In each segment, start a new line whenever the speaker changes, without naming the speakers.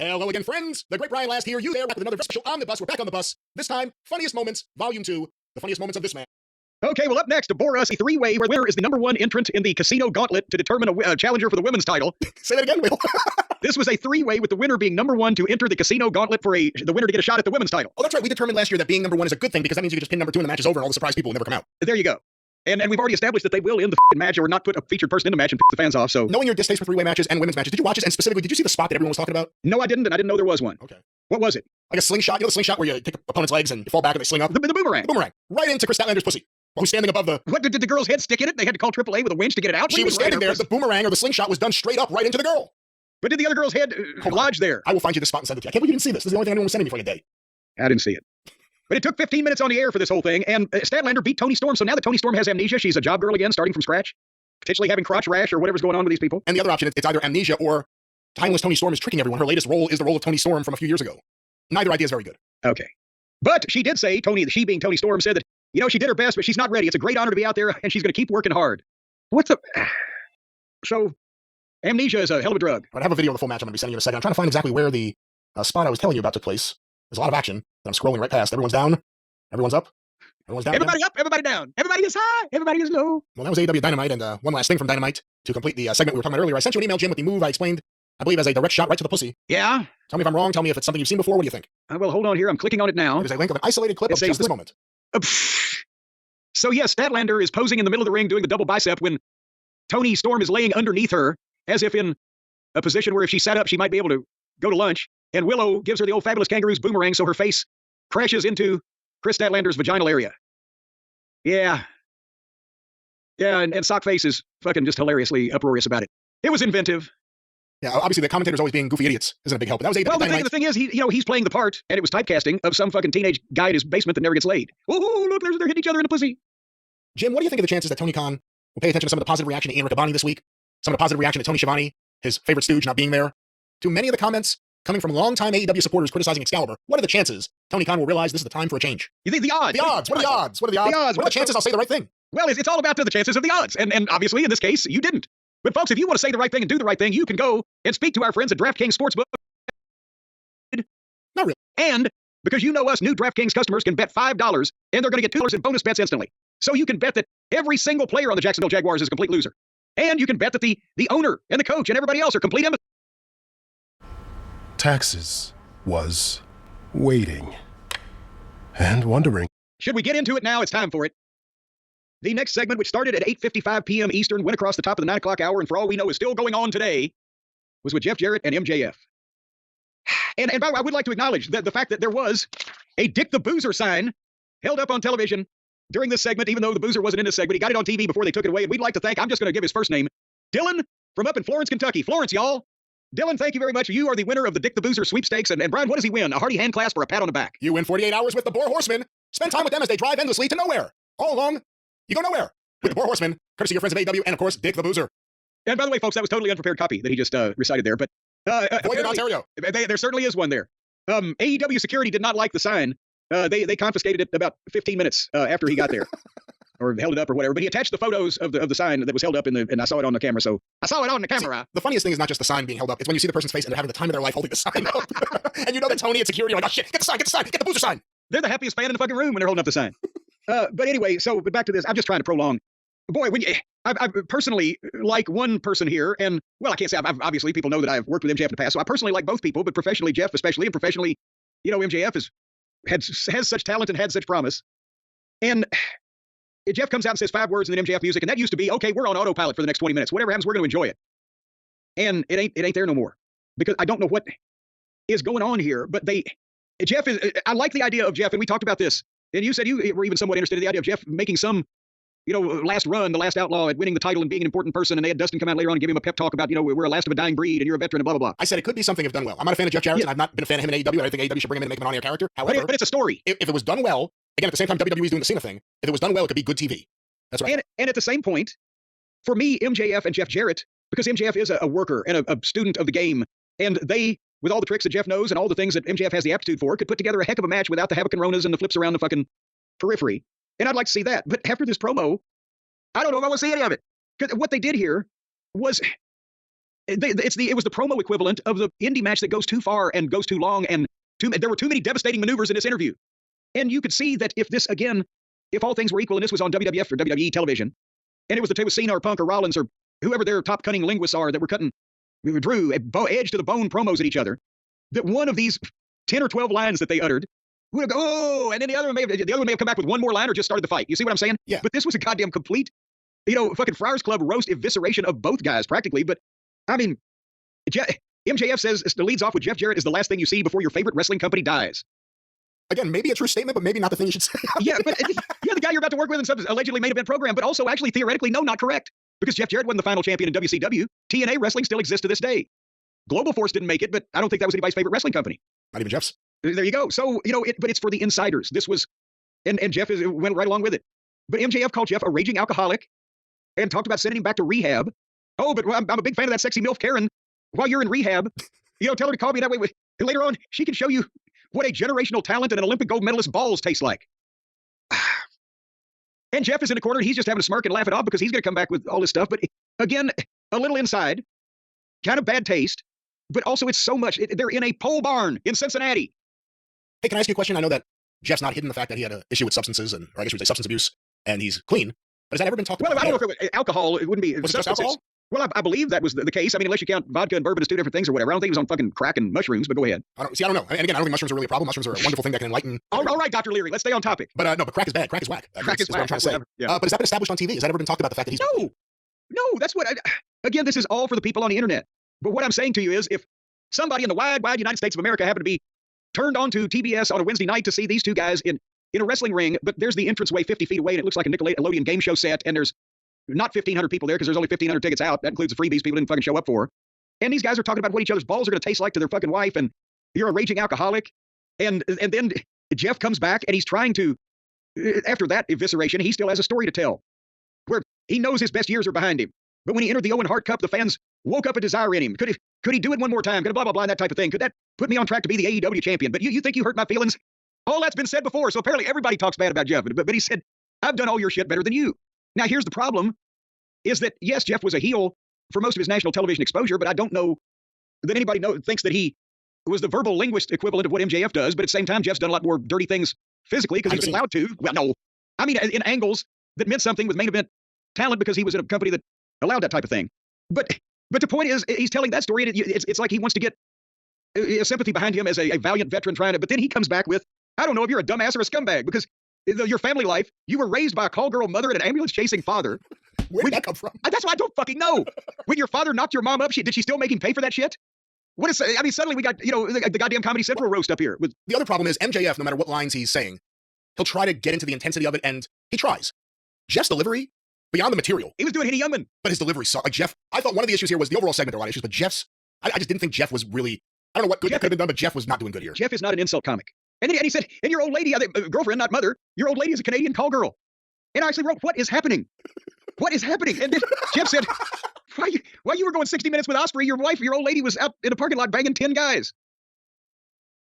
Hello again, friends. The great Brian Last here. You there, back with another special on the bus. We're back on the bus. This time, Funniest Moments, Volume 2. The funniest moments of this man.
Okay, well, up next, to bore us, a three-way where the winner is the number one entrant in the casino gauntlet to determine a challenger for the women's title.
Say that again, Will.
This was a three-way with the winner being number one to enter the casino gauntlet for the winner to get a shot at the women's title.
Oh, that's right. We determined last year that being number one is a good thing because that means you can just pin number two and the match is over and all the surprise people will never come out.
There you go. And we've already established that they will end the match or not put a featured person in the match and piss the fans off, so...
Knowing your distaste for three-way matches and women's matches, did you watch it? And specifically, did you see the spot that everyone was talking about?
No, I didn't, and I didn't know there was one.
Okay.
What was it?
Like a slingshot. You know the slingshot where you take opponent's legs and you fall back and they sling up?
The boomerang.
The boomerang. Right into Chris Statlander's pussy. While he's standing above the...
What, did the girl's head stick in it? They had to call AAA with a winch to get it out?
She was standing there. The boomerang or the slingshot was done straight up right into the girl.
But did the other girl's head lodge there?
I will find you this spot and send it to you. I can't believe you didn't see this. This is the only thing anyone was sending me for like a day.
I didn't see it. But it took 15 minutes on the air for this whole thing, and Statlander beat Toni Storm, so now that Toni Storm has amnesia, she's a job girl again, starting from scratch, potentially having crotch rash or whatever's going on with these people.
And the other option, it's either amnesia or timeless Toni Storm is tricking everyone. Her latest role is the role of Toni Storm from a few years ago. Neither idea is very good.
Okay. But she did say, she being Toni Storm, said that, she did her best, but she's not ready. It's a great honor to be out there, and she's going to keep working hard. What's the... So, amnesia is a hell of a drug.
I have a video of the full match I'm going to be sending you in a second. I'm trying to find exactly where the spot I was telling you about took place. There's a lot of action that I'm scrolling right past. Everyone's down. Everyone's up. Everyone's down.
Everybody up, everybody down. Everybody is high, everybody is low.
Well, that was AEW Dynamite, and one last thing from Dynamite to complete the segment we were talking about earlier. I sent you an email, Jim, with the move I explained, I believe, as a direct shot right to the pussy.
Yeah?
Tell me if I'm wrong. Tell me if it's something you've seen before. What do you think?
Well, hold on here. I'm clicking on it now.
There's a link of an isolated clip of just this moment.
So, yes, Statlander is posing in the middle of the ring doing the double bicep when Toni Storm is laying underneath her as if in a position where if she sat up, she might be able to go to lunch. And Willow gives her the old Fabulous Kangaroo's boomerang so her face crashes into Chris Statlander's vaginal area. Yeah. Yeah, and Sockface is fucking just hilariously uproarious about it. It was inventive.
Yeah, obviously the commentators always being goofy idiots isn't a big help. But that was AEW Dynamite.
The thing is, he's playing the part, and it was typecasting of some fucking teenage guy in his basement that never gets laid. Oh, look, they're hitting each other in the pussy.
Jim, what do you think of the chances that Tony Khan will pay attention to some of the positive reaction to Ian Riccaboni this week? Some of the positive reaction to Tony Schiavone, his favorite stooge, not being there? To many of the comments coming from longtime AEW supporters criticizing Excalibur, what are the chances Tony Khan will realize this is the time for a change?
You think the odds?
The odds. What are the odds? What are the odds?
The odds.
What are the chances I'll say the right thing?
Well, it's all about the chances of the odds. And obviously, in this case, you didn't. But folks, if you want to say the right thing and do the right thing, you can go and speak to our friends at DraftKings Sportsbook.
Not really.
And because you know us, new DraftKings customers can bet $5, and they're going to get $2 in bonus bets instantly. So you can bet that every single player on the Jacksonville Jaguars is a complete loser. And you can bet that the owner and the coach and everybody else are complete imbeciles.
Taxes was waiting and wondering.
Should we get into it now? It's time for it. The next segment, which started at 8:55 p.m. Eastern, went across the top of the 9 o'clock hour, and for all we know is still going on today, was with Jeff Jarrett and MJF. And by the way, I would like to acknowledge the fact that there was a Dick the Boozer sign held up on television during this segment, even though the Boozer wasn't in this segment. He got it on TV before they took it away, and we'd like to thank, I'm just going to give his first name, Dylan from up in Florence, Kentucky. Florence, y'all. Dylan, thank you very much. You are the winner of the Dick the Boozer sweepstakes. And Brian, what does he win? A hearty hand clasp or a pat on the back?
You win 48 hours with the Boar Horsemen. Spend time with them as they drive endlessly to nowhere. All along, you go nowhere. With the Boar Horsemen, courtesy of your friends of AEW, and of course, Dick the Boozer. And
by the way, folks, that was totally unprepared copy that he just recited there. But
Ontario.
There certainly is one there. AEW security did not like the sign. They confiscated it about 15 minutes after he got there. Or held it up or whatever, but he attached the photos of the sign that was held up and I saw it on the camera, so I saw it on the camera.
See, the funniest thing is not just the sign being held up, it's when you see the person's face and they're having the time of their life holding the sign up. And you know that Tony and security are like, oh shit, get the sign, get the Boozer sign.
They're the happiest fan in the fucking room when they're holding up the sign. But anyway, but back to this, I'm just trying to prolong. Boy, I personally like one person here, and, well, I can't say, obviously people know that I've worked with MJF in the past, so I personally like both people, but professionally, Jeff especially, and professionally, MJF has such talent and had such promise. And Jeff comes out and says 5 words in the MJF music, and that used to be, okay, we're on autopilot for the next 20 minutes. Whatever happens, we're going to enjoy it. And it ain't there no more. Because I don't know what is going on here, but I like the idea of Jeff, and we talked about this, and you said you were even somewhat interested in the idea of Jeff making some, last run, the last outlaw at winning the title and being an important person, and they had Dustin come out later on and give him a pep talk about, we're a last of a dying breed, and you're a veteran, and blah, blah, blah.
I said it could be something if done well. I'm not a fan of Jeff Jarrett, and I've not been a fan of him in AEW. I think AEW should bring him in and make him an on-air character. However,
but it's a story.
If it was done well, again, at the same time WWE's doing the Cena thing, if it was done well, it could be good TV. That's right.
And at the same point, for me, MJF and Jeff Jarrett, because MJF is a worker and a student of the game, and they, with all the tricks that Jeff knows and all the things that MJF has the aptitude for, could put together a heck of a match without the Havoc and Ronas and the flips around the fucking periphery. And I'd like to see that. But after this promo, I don't know if I want to see any of it. Because what they did here was, it was the promo equivalent of the indie match that goes too far and goes too long, and there were too many devastating maneuvers in this interview. And you could see that if all things were equal and this was on WWF or WWE television, and it was Cena or Punk or Rollins or whoever their top cunning linguists are that were cutting Drew edge to the bone promos at each other, that one of these 10 or 12 lines that they uttered would go, oh, and then the other one may have come back with one more line or just started the fight. You see what I'm saying?
Yeah.
But this was a goddamn complete, fucking Friars Club roast evisceration of both guys practically. But I mean, MJF says it leads off with Jeff Jarrett is the last thing you see before your favorite wrestling company dies.
Again, maybe a true statement, but maybe not the thing you should say.
Yeah, but the guy you're about to work with in some allegedly main event program, but also actually theoretically, no, not correct. Because Jeff Jarrett wasn't the final champion in WCW. TNA wrestling still exists to this day. Global Force didn't make it, but I don't think that was anybody's favorite wrestling company.
Not even Jeff's.
There you go. So, but it's for the insiders. This was, and Jeff went right along with it. But MJF called Jeff a raging alcoholic and talked about sending him back to rehab. Oh, but I'm a big fan of that sexy MILF Karen. While you're in rehab, tell her to call me that way. And later on, she can show you what a generational talent and an Olympic gold medalist balls taste like. And Jeff is in the corner. He's just having a smirk and laugh it off because he's going to come back with all this stuff. But again, a little inside, kind of bad taste, but also it's so much. They're in a pole barn in Cincinnati.
Hey, can I ask you a question? I know that Jeff's not hidden the fact that he had an issue with substances, or I guess we would say substance abuse, and he's clean. But has that ever been talked about?
Well, I don't know if it was alcohol. It wouldn't be.
Was it just alcohol?
Well, I believe that was the case. I mean, unless you count vodka and bourbon as two different things or whatever. I don't think he was on fucking crack and mushrooms, but go ahead.
I don't know. And again, I don't think mushrooms are really a problem. Mushrooms are a wonderful thing that can enlighten.
All right, Dr. Leary, let's stay on topic.
But no, but crack is bad. Crack is whack.
Crack is whack.
What I'm trying to say.
Yeah.
But has that been established on TV? Has that ever been talked about, the fact that he's...
No, that's what, again, this is all for the people on the internet. But what I'm saying to you is if somebody in the wide United States of America happened to be turned on to TBS on a Wednesday night to see these two guys in a wrestling ring, but there's the entranceway 50 feet away and it looks like a Nickelodeon game show set, and there's not 1,500 people there because there's only 1,500 tickets out. That includes the freebies people didn't fucking show up for. And these guys are talking about what each other's balls are going to taste like to their fucking wife, and you're a raging alcoholic. And then Jeff comes back and he's trying to, after that evisceration, he still has a story to tell where he knows his best years are behind him. But when he entered the Owen Hart Cup, the fans woke up a desire in him. Could he do it one more time? Could blah, blah, blah, and that type of thing. Could that put me on track to be the AEW champion? But you think you hurt my feelings? All that's been said before, so apparently everybody talks bad about Jeff. But he said, I've done all your shit better than you. Now, here's the problem, is that, yes, Jeff was a heel for most of his national television exposure, but I don't know that anybody thinks that he was the verbal linguist equivalent of what MJF does, but at the same time, Jeff's done a lot more dirty things physically because he's been allowed to. Well, no. I mean, in angles that meant something with main event talent because he was in a company that allowed that type of thing. But the point is, he's telling that story, and it's like he wants to get a sympathy behind him as a valiant veteran trying to, but then he comes back with, I don't know if you're a dumbass or a scumbag, because your family life, you were raised by a call girl mother and an ambulance-chasing father.
Where did that come from?
That's what I don't fucking know. When your father knocked your mom up, did she still make him pay for that shit? Suddenly we got, the goddamn Comedy Central roast up here.
The other problem is MJF, no matter what lines he's saying, he'll try to get into the intensity of it, and he tries. Jeff's delivery, beyond the material.
He was doing Henny Youngman.
But his delivery sucked. Like Jeff, I thought one of the issues here was the overall segment, there were a lot of issues, but Jeff's, I just didn't think Jeff was really, I don't know what good could have been done, but Jeff was not doing good here.
Jeff is not an insult comic. And then he said, and your old lady, girlfriend, not mother, your old lady is a Canadian call girl. And I actually wrote, what is happening? What is happening? And then Jeff said, while you were going 60 minutes with Osprey, your old lady was out in a parking lot banging 10 guys.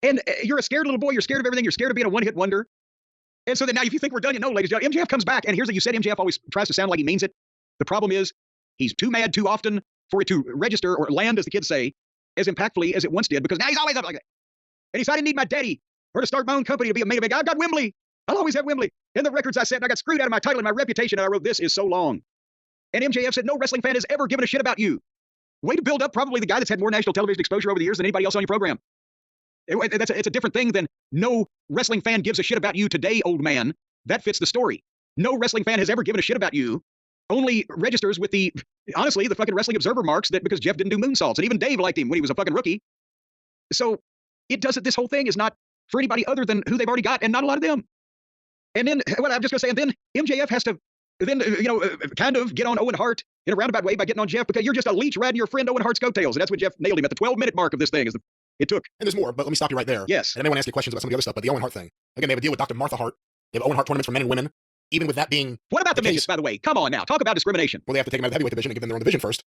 And you're a scared little boy. You're scared of everything. You're scared of being a one-hit wonder. And so then now if you think we're done, ladies and gentlemen, MJF comes back. And here's what you said, MJF always tries to sound like he means it. The problem is he's too mad too often for it to register or land, as the kids say, as impactfully as it once did, because now he's always up like that. And he said, I didn't need my daddy or to start my own company to be a main event guy. I've got Wembley. I'll always have Wembley. In the records I set, and I got screwed out of my title and my reputation, and I wrote, this is so long. And MJF said, no wrestling fan has ever given a shit about you. Way to build up probably the guy that's had more national television exposure over the years than anybody else on your program. It's a different thing than no wrestling fan gives a shit about you today, old man. That fits the story. No wrestling fan has ever given a shit about you. Only registers with honestly, the fucking Wrestling Observer marks that because Jeff didn't do moonsaults. And even Dave liked him when he was a fucking rookie. So this whole thing is not for anybody other than who they've already got, and not a lot of them. And then, what I'm just going to say, and then MJF has to kind of get on Owen Hart in a roundabout way by getting on Jeff, because you're just a leech riding your friend Owen Hart's coattails. And that's what Jeff nailed him at the 12-minute mark of this thing. It took.
And there's more, but let me stop you right there.
Yes.
And I may want to ask you questions about some of the other stuff, but the Owen Hart thing. Again, they have a deal with Dr. Martha Hart. They have Owen Hart tournaments for men and women. Even with that being.
What about the midgets, by the way? Come on now. Talk about discrimination.
Well, they have to take them out of the heavyweight division and give them their own division first.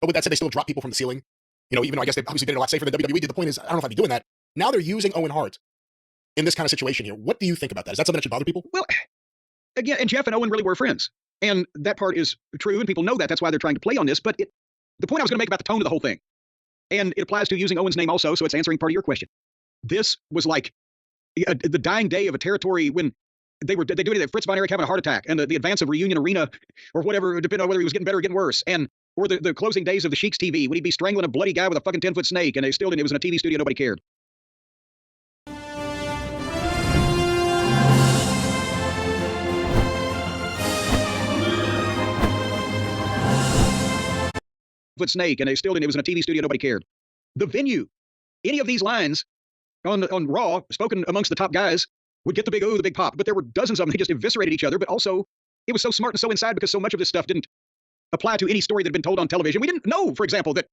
But with that said, they still drop people from the ceiling. Even though I guess they obviously did it a lot safer than WWE did. The point is, I don't know if I'd be doing that. Now they're using Owen Hart in this kind of situation here. What do you think about that? Is that something that should bother people?
Well, again, and Jeff and Owen really were friends. And that part is true, and people know that. That's why they're trying to play on this. But The point I was going to make about the tone of the whole thing, and it applies to using Owen's name also, so it's answering part of your question. This was like the dying day of a territory when they do anything. Fritz von Erich having a heart attack, and the advance of Reunion Arena, or whatever, depending on whether he was getting better or getting worse, and or the closing days of the Sheik's TV when he'd be strangling a bloody guy with a fucking 10-foot snake, and it was in a TV studio, nobody cared. Foot snake, and it was in a TV studio, nobody cared. The venue, any of these lines on Raw, spoken amongst the top guys, would get the big ooh, the big pop. But there were dozens of them. They just eviscerated each other. But also, it was so smart and so inside because so much of this stuff didn't apply to any story that had been told on television. We didn't know, for example, that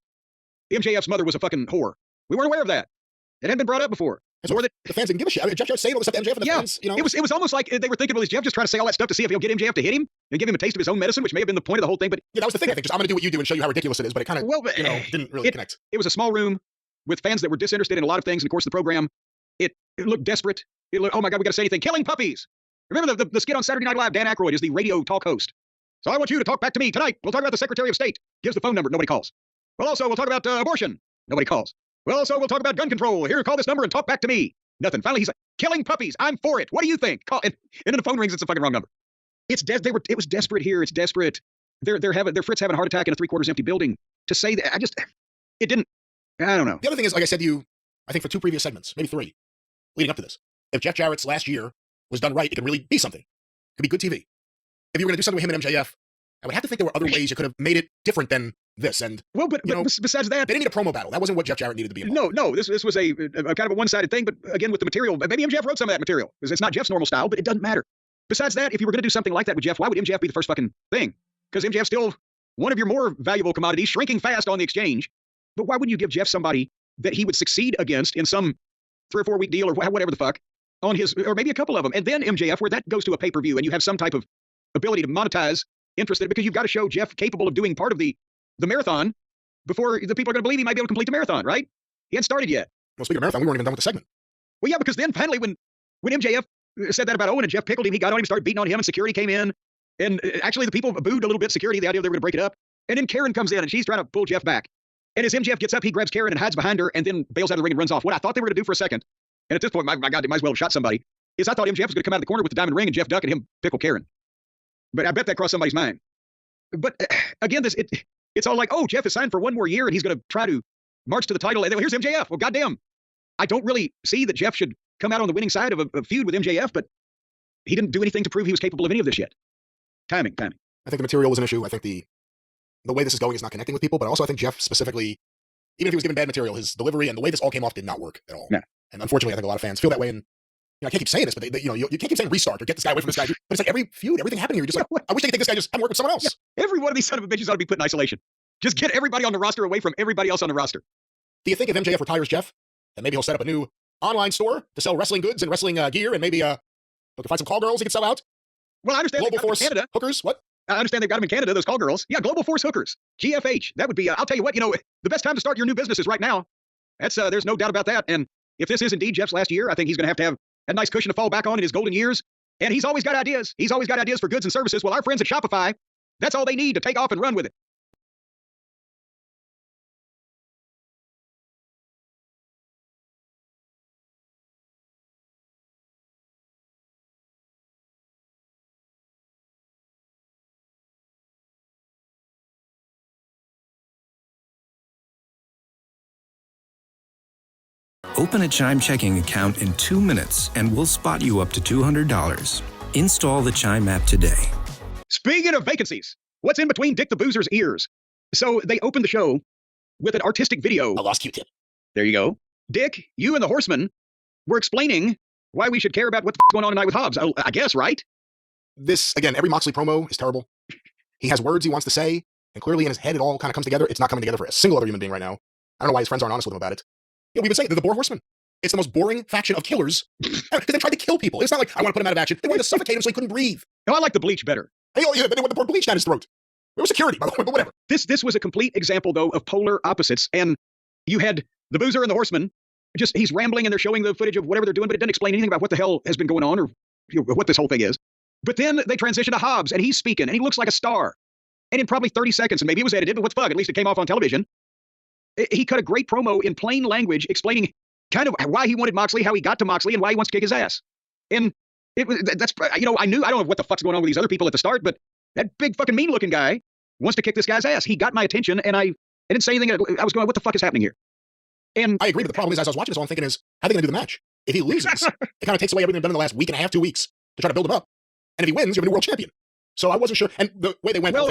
MJF's mother was a fucking whore. We weren't aware of that. It hadn't been brought up before.
Or that the fans didn't give a shit. I mean, Jeff Jarrett's saying all this stuff to MJF and the fans, you know.
It was almost like they were thinking, well, is Jeff just trying to say all that stuff to see if he'll get MJF to hit him and give him a taste of his own medicine, which may have been the point of the whole thing. But
yeah, that was the thing. I think just I'm going to do what you do and show you how ridiculous it is. But it kind of, didn't really connect.
It was a small room with fans that were disinterested in a lot of things. And of course, the program, it looked desperate. It looked, oh my God, we got to say anything. Killing puppies. Remember the skit on Saturday Night Live? Dan Aykroyd is the radio talk host. So I want you to talk back to me tonight. We'll talk about the Secretary of State. Gives the phone number. Nobody calls. Well, also, we'll talk about abortion. Nobody calls. Well, also, we'll talk about gun control. Here, call this number and talk back to me. Nothing. Finally, he's like, killing puppies. I'm for it. What do you think? Call. And then the phone rings. It's the fucking wrong number. It was desperate here. It's desperate. They're Fritz having a heart attack in a 3/4 empty building. To say that, it didn't. I don't know.
The other thing is, like I said to you, I think for 2 previous segments, maybe 3, leading up to this, if Jeff Jarrett's last year was done right, it could really be something. It could be good TV. If you were going to do something with him and MJF, I would have to think there were other ways you could have made it different than this. And
well, but besides that,
they didn't need a promo battle. That wasn't what Jeff Jarrett needed to be involved.
No. This was a kind of a one-sided thing. But again, with the material, maybe MJF wrote some of that material because it's not Jeff's normal style. But it doesn't matter. Besides that, if you were going to do something like that with Jeff, why would MJF be the first fucking thing? Because MJF's still one of your more valuable commodities, shrinking fast on the exchange. But why wouldn't you give Jeff somebody that he would succeed against in some 3 or 4 week deal or whatever the fuck on his, or maybe a couple of them, and then MJF, where that goes to a pay-per-view and you have some type of ability to monetize interest in it, because you've got to show Jeff capable of doing part of the marathon before the people are going to believe he might be able to complete the marathon, right? He hadn't started yet.
Well, speaking of marathon, we weren't even done with the segment.
Well, yeah, because then finally when MJF said that about Owen and Jeff pickled him, he got on him, started beating on him, and security came in. And actually the people booed a little bit security, the idea they were going to break it up. And then Karen comes in and she's trying to pull Jeff back. And as MJF gets up, he grabs Karen and hides behind her and then bails out of the ring and runs off. What I thought they were going to do for a second, and at this point, my God, they might as well have shot somebody, is I thought MJF was going to come out of the corner with the diamond ring and Jeff duck and him pickle Karen. But I bet that crossed somebody's mind. But again, it's all like, oh, Jeff is signed for 1 more year and he's going to try to march to the title. And then here's MJF. Well, goddamn. I don't really see that Jeff should come out on the winning side of a feud with MJF, but he didn't do anything to prove he was capable of any of this yet. Timing.
I think the material was an issue. I think the way this is going is not connecting with people, but also I think Jeff specifically, even if he was given bad material, his delivery and the way this all came off did not work at all.
No.
And unfortunately, I think a lot of fans feel that way. And I can't keep saying this, but you can't keep saying restart or get this guy away from this guy. But it's like every feud, everything happening here. You're just like, I wish they could take this guy just and work with someone else.
Yeah. Every one of these son of a bitches ought to be put in isolation. Just get everybody on the roster away from everybody else on the roster.
Do you think if MJF retires Jeff, then maybe he'll set up a new online store to sell wrestling goods and wrestling gear, and maybe he can find some call girls he can sell out?
Well, I understand
Global Force
Canada.
Hookers, what?
I understand they've got them in Canada, those call girls. Yeah, Global Force Hookers. GFH. That would be, I'll tell you what, the best time to start your new business is right now. That's there's no doubt about that. And if this is indeed Jeff's last year, I think he's going to have a nice cushion to fall back on in his golden years. And he's always got ideas. He's always got ideas for goods and services. Well, our friends at Shopify, that's all they need to take off and run with it.
Open a Chime checking account in 2 minutes and we'll spot you up to $200. Install the Chime app today.
Speaking of vacancies, what's in between Dick the Boozer's ears? So they opened the show with an artistic video.
I lost Q-tip.
There you go. Dick, you and the Horsemen were explaining why we should care about what's going on tonight with Hobbs. I guess, right?
This, again, every Moxley promo is terrible. He has words he wants to say, and clearly in his head it all kind of comes together. It's not coming together for a single other human being right now. I don't know why his friends aren't honest with him about it. We've been saying they're the Boar Horsemen. It's the most boring faction of killers because they tried to kill people. It's not like I want to put him out of action. They wanted to suffocate him so he couldn't breathe.
No, I like the bleach better.
Hey, oh yeah, but they want the bleach down his throat. There was security, by the way, but whatever.
This was a complete example, though, of polar opposites. And you had the Boozer and the Horseman. He's rambling and they're showing the footage of whatever they're doing, but it doesn't explain anything about what the hell has been going on or what this whole thing is. But then they transition to Hobbs and he's speaking and he looks like a star. And in probably 30 seconds, and maybe it was edited, but what's fuck, at least it came off on television. He cut a great promo in plain language explaining kind of why he wanted Moxley, how he got to Moxley, and why he wants to kick his ass. And that's, I don't know what the fuck's going on with these other people at the start, but that big fucking mean looking guy wants to kick this guy's ass. He got my attention, and I didn't say anything. I was going, what the fuck is happening here? And
I agree, but the problem is, as I was watching this, all I'm thinking is, how are they going to do the match? If he loses, it kind of takes away everything they've done in the last week and a half, 2 weeks to try to build him up. And if he wins, you have a new world champion. So I wasn't sure. And the way they went,
well,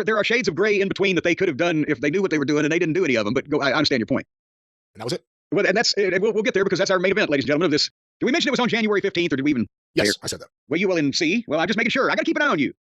there are shades of gray in between that they could have done if they knew what they were doing, and they didn't do any of them. But I understand your point.
And that was it.
Well, and we'll get there because that's our main event, ladies and gentlemen. Of this, did we mention it was on January 15th, or did we even?
Yes, I said that.
Well, you will in see. Well, I'm just making sure. I got to keep an eye on you.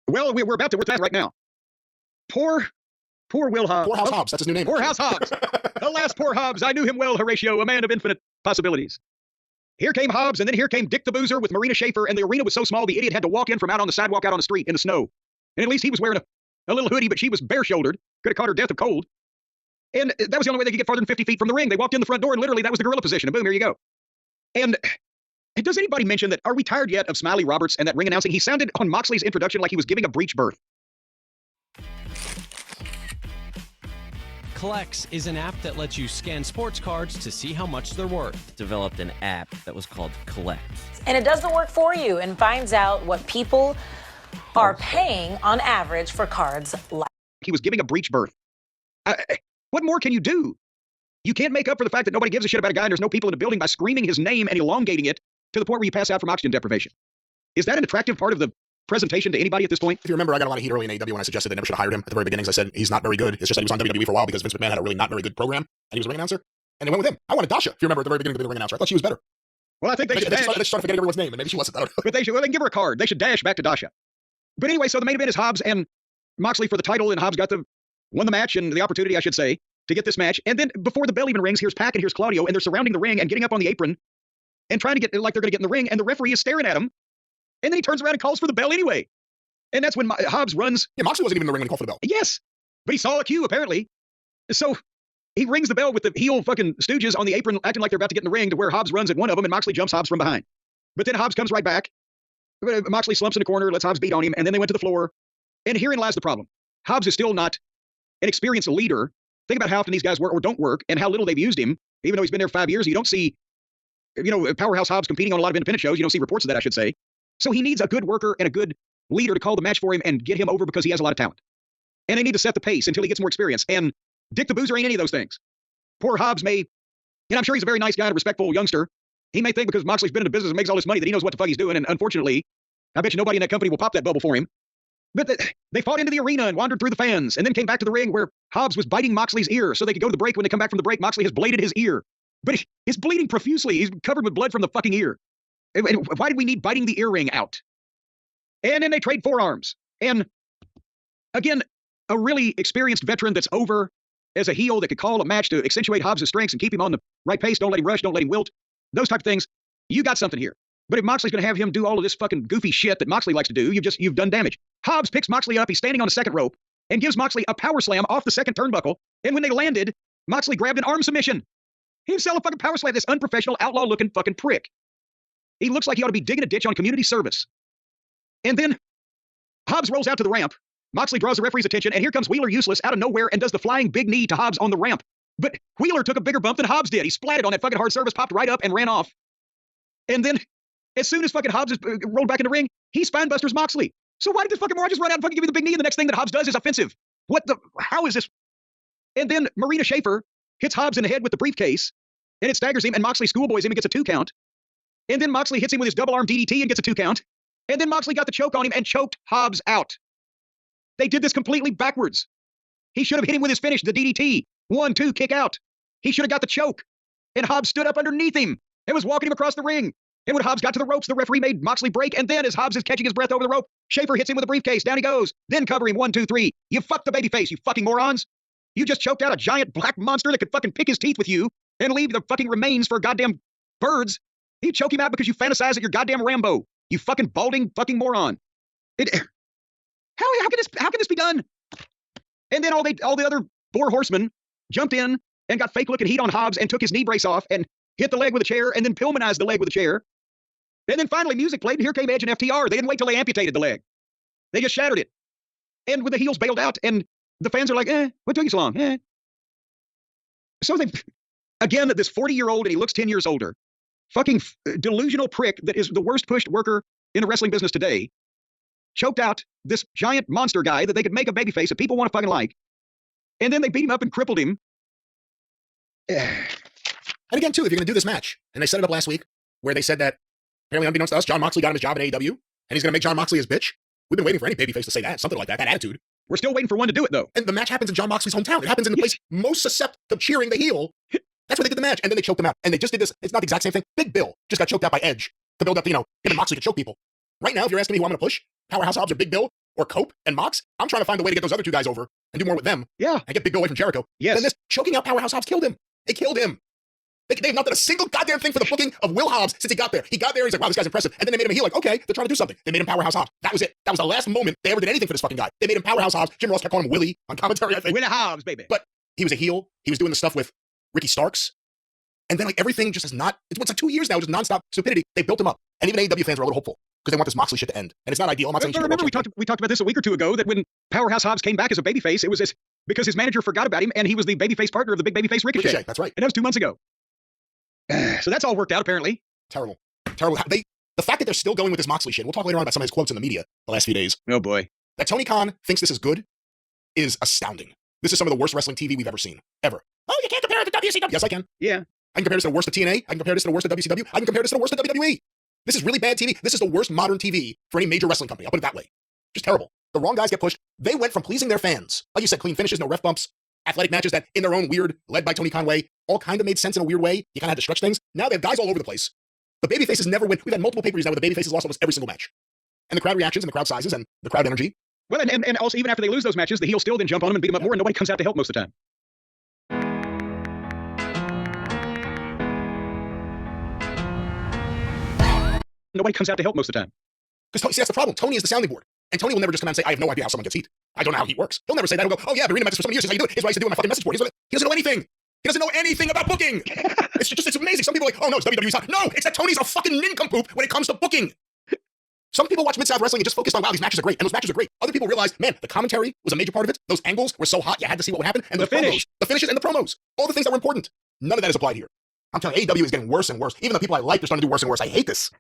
Well, we're about to work that right now. Poor Will Hobbs.
Poor House Hobbs. That's his new name.
Poor House Hobbs. Alas, poor Hobbs. I knew him well, Horatio, a man of infinite possibilities. Here came Hobbs, and then here came Dick the Boozer with Marina Schaefer, and the arena was so small the idiot had to walk in from out on the sidewalk out on the street in the snow. And at least he was wearing a little hoodie, but she was bare-shouldered. Could have caught her death of cold. And that was the only way they could get farther than 50 feet from the ring. They walked in the front door, and literally that was the gorilla position, and boom, here you go. And does anybody mention that, are we tired yet of Smiley Roberts and that ring announcing? He sounded on Moxley's introduction like he was giving a breech birth.
Collects is an app that lets you scan sports cards to see how much they're worth.
Developed an app that was called Collect.
And it does the work for you and finds out what people are paying on average for cards like.
He was giving a breech birth. What more can you do? You can't make up for the fact that nobody gives a shit about a guy and there's no people in the building by screaming his name and elongating it to the point where you pass out from oxygen deprivation. Is that an attractive part of the presentation to anybody at this point?
If you remember, I got a lot of heat early in AEW when I suggested they never should have hired him at the very beginnings. I said, he's not very good. It's just that he was on WWE for a while because Vince McMahon had a really not very good program, and he was a ring announcer. And they went with him. I wanted Dasha, if you remember, at the very beginning to be the ring announcer. I thought she was better.
Well, I think they should
dash. They started forgetting everyone's name, and maybe she wasn't, though.
But they can give her a card. They should dash back to Dasha. But anyway, so the main event is Hobbs and Moxley for the title, and Hobbs won the match, and the opportunity, I should say, to get this match. And then before the bell even rings, here's Pac and here's Claudio, and they're surrounding the ring and getting up on the apron and trying to get like they're going to get in the ring, and the referee is staring at him. And then he turns around and calls for the bell anyway. And that's when Hobbs runs.
Yeah, Moxley wasn't even in the ring when he called for the bell.
Yes, but he saw a cue, apparently. So he rings the bell with the heel fucking stooges on the apron, acting like they're about to get in the ring, to where Hobbs runs at one of them, and Moxley jumps Hobbs from behind. But then Hobbs comes right back. Moxley slumps in a corner, lets Hobbs beat on him, and then they went to the floor. And herein lies the problem. Hobbs is still not an experienced leader. Think about how often these guys work or don't work, and how little they've used him. Even though he's been there 5 years, you don't see, Powerhouse Hobbs competing on a lot of independent shows. You don't see reports of that, I should say. So he needs a good worker and a good leader to call the match for him and get him over because he has a lot of talent. And they need to set the pace until he gets more experience. And Dick the Boozer ain't any of those things. Poor Hobbs I'm sure he's a very nice guy and a respectful youngster. He may think because Moxley's been in the business and makes all this money that he knows what the fuck he's doing. And unfortunately, I bet you nobody in that company will pop that bubble for him. But they fought into the arena and wandered through the fans and then came back to the ring where Hobbs was biting Moxley's ear so they could go to the break. When they come back from the break, Moxley has bladed his ear. But he's bleeding profusely. He's covered with blood from the fucking ear. And why did we need biting the earring out? And then they trade forearms. And again, a really experienced veteran that's over as a heel that could call a match to accentuate Hobbs' strengths and keep him on the right pace. Don't let him rush. Don't let him wilt. Those type of things. You got something here. But if Moxley's going to have him do all of this fucking goofy shit that Moxley likes to do, you've done damage. Hobbs picks Moxley up. He's standing on the second rope and gives Moxley a power slam off the second turnbuckle. And when they landed, Moxley grabbed an arm submission. He himself a fucking power slam, this unprofessional, outlaw-looking fucking prick. He looks like he ought to be digging a ditch on community service. And then Hobbs rolls out to the ramp. Moxley draws the referee's attention, and here comes Wheeler useless out of nowhere and does the flying big knee to Hobbs on the ramp. But Wheeler took a bigger bump than Hobbs did. He splatted on that fucking hard service, popped right up, and ran off. And then, as soon as fucking Hobbs is rolled back in the ring, he spinebusters Moxley. So why did this fucking moron just run out and fucking give you the big knee, and the next thing that Hobbs does is offensive? How is this? And then Marina Schaefer hits Hobbs in the head with the briefcase, and it staggers him, and Moxley schoolboys him and gets a 2 count. And then Moxley hits him with his double-arm DDT and gets a 2 count. And then Moxley got the choke on him and choked Hobbs out. They did this completely backwards. He should have hit him with his finish, the DDT. 1, 2, kick out. He should have got the choke. And Hobbs stood up underneath him and was walking him across the ring. And when Hobbs got to the ropes, the referee made Moxley break. And then as Hobbs is catching his breath over the rope, Schaefer hits him with a briefcase. Down he goes. Then cover him. 1, 2, 3. You fucked the babyface, you fucking morons. You just choked out a giant black monster that could fucking pick his teeth with you and leave the fucking remains for goddamn birds. You choke him out because you fantasize that you're goddamn Rambo. You fucking balding fucking moron. How can this be done? And then all the other four horsemen jumped in and got fake looking heat on Hobbs and took his knee brace off and hit the leg with a chair and then Pillmanized the leg with a chair. And then finally music played and here came Edge and FTR. They didn't wait till they amputated the leg. They just shattered it. And with the heels bailed out and the fans are like, what took you so long? So they, again, this 40-year-old and he looks 10 years older, fucking delusional prick that is the worst pushed worker in the wrestling business today, choked out this giant monster guy that they could make a babyface that people want to fucking like. And then they beat him up and crippled him.
And again, too, if you're going to do this match, and they set it up last week, where they said that, apparently unbeknownst to us, Jon Moxley got him his job in AEW, and he's going to make Jon Moxley his bitch. We've been waiting for any babyface to say that, something like that attitude.
We're still waiting for one to do it, though.
And the match happens in Jon Moxley's hometown. It happens in the place most susceptible to cheering the heel. That's where they did the match, and then they choked him out. And they just did this. It's not the exact same thing. Big Bill just got choked out by Edge to build up, him and Moxley to choke people. Right now, if you're asking me who I'm going to push, Powerhouse Hobbs or Big Bill or Cope and Mox, I'm trying to find a way to get those other two guys over and do more with them.
Yeah.
And get Big Bill away from Jericho.
Yes.
Then this choking out Powerhouse Hobbs killed him. It killed him. They have not done a single goddamn thing for the booking of Will Hobbs since he got there. He got there, he's like, wow, this guy's impressive. And then they made him a heel, like, okay, they're trying to do something. They made him Powerhouse Hobbs. That was it. That was the last moment they ever did anything for this fucking guy. They made him Powerhouse Hobbs. Jim Ross kept calling him Willie on commentary, I think.
Willie Hobbs, baby.
But he was a heel. He was doing the stuff with Ricky Starks. And then, like, everything just is not, it's like 2 years now, just nonstop stupidity. They built him up. And even AEW fans are a little hopeful because they want this Moxley shit to end. And it's not ideal. I'm not saying he should
remember we talked about this a week or two ago, that when Powerhouse Hobbs came back as a babyface, it was because his manager forgot about him and he was the babyface partner of the big babyface Ricochet.
That's right.
And that was 2 months ago. So that's all worked out, apparently.
Terrible. The fact that they're still going with this Moxley shit, we'll talk later on about some of his quotes in the media the last few days.
Oh, boy.
That Tony Khan thinks this is good is astounding. This is some of the worst wrestling TV we've ever seen. Ever. Oh, you can't compare it to WCW. Yes, I can.
Yeah.
I can compare this to the worst of TNA. I can compare this to the worst of WCW. I can compare this to the worst of WWE. This is really bad TV. This is the worst modern TV for any major wrestling company. I'll put it that way. Just terrible. The wrong guys get pushed. They went from pleasing their fans, like you said, clean finishes, no ref bumps, athletic matches that, in their own weird, led by Tony Khan way, all kind of made sense in a weird way. You kind of had to stretch things. Now they have guys all over the place. The babyfaces never win. We've had multiple pay-per-views now where the babyfaces lost almost every single match. And the crowd reactions and the crowd sizes and the crowd energy.
Well, and also, even after they lose those matches, the heels still then jump on them and beat them up more, and nobody comes out to help most of the time. Nobody comes out to help most of the time.
Because, see, that's the problem. Tony is the sounding board. And Tony will never just come out and say, I have no idea how someone gets heat. I don't know how heat works. He'll never say that. He'll go, oh yeah, I've been reading about this for so many years. Here's how you do it. Here's what I used to do on my fucking message board. He doesn't know anything. He doesn't know anything about booking. It's amazing. Some people are like, oh no, it's WWE's hot. No, it's that Tony's a fucking nincompoop when it comes to booking. Some people watch Mid-South Wrestling and just focus on, wow, these matches are great. And those matches are great. Other people realize, man, the commentary was a major part of it. Those angles were so hot, you had to see what would happen. And the finishes and the promos. All the things that were important. None of that is applied here. I'm telling you, AEW is getting worse and worse. Even the people I like are starting to do worse and worse. I hate this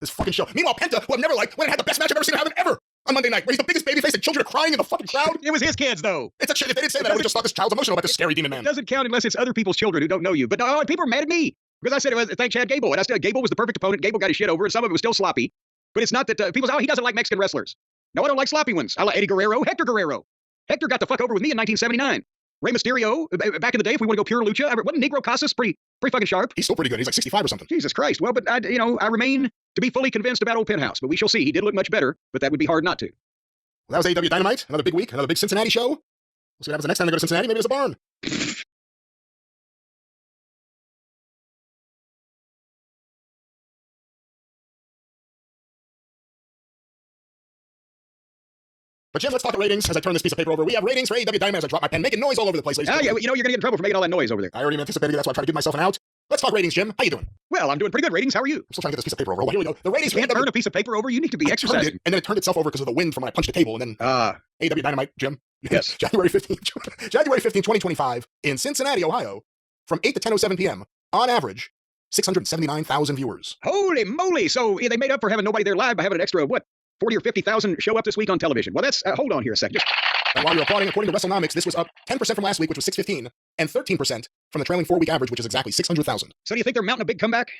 fucking show. Meanwhile, Penta, who I've never liked, went and had the best match I've ever seen happen ever on Monday night, where he's the biggest babyface and children are crying in the fucking crowd.
It was his kids, though.
It's a shit. If they didn't say that, I would have just thought this child's emotional about this scary demon man.
It doesn't count unless it's other people's children who don't know you. But people are mad at me because I said it was thank Chad Gable, and I said Gable was the perfect opponent. Gable got his shit over, and some of it was still sloppy. But it's not that people say, oh, he doesn't like Mexican wrestlers. No, I don't like sloppy ones. I like Eddie Guerrero, Hector Guerrero. Hector got the fuck over with me in 1979. Rey Mysterio, back in the day, if we want to go pure lucha, wasn't Negro Casas pretty fucking sharp?
He's still pretty good. He's like 65 or something.
Jesus Christ. Well, but I remain to be fully convinced about old Penthouse, but we shall see. He did look much better, but that would be hard not to.
Well, that was AEW Dynamite. Another big week. Another big Cincinnati show. We'll see what happens the next time they go to Cincinnati. Maybe it's a barn. But Jim, let's talk ratings as I turn this piece of paper over. We have ratings for AEW Dynamite as I drop my pen, making noise all over the place.
Yeah, you're going to get in trouble for making all that noise over there.
I already anticipated. That's why I try to give myself an out. Let's talk ratings, Jim. How you doing?
Well, I'm doing pretty good. Ratings. How are you?
I'm still trying to get this piece of paper over. Well, here we go. The ratings
you can't turn a piece of paper over. You need to be exercising.
And then it turned itself over because of the wind from when I punched the table. And then AEW Dynamite, Jim.
Yes.
January 15, 2025 in Cincinnati, Ohio, from 8 to 10:07 p.m. On average, 679,000 viewers.
Holy moly! So they made up for having nobody there live by having an extra 40 or 50,000 show up this week on television. Well, that's hold on here a second.
And while you're applauding, according to WrestleNomics, this was up 10% from last week, which was 615, and 13% from the trailing 4-week average, which is exactly 600,000.
So do you think they're mounting a big comeback?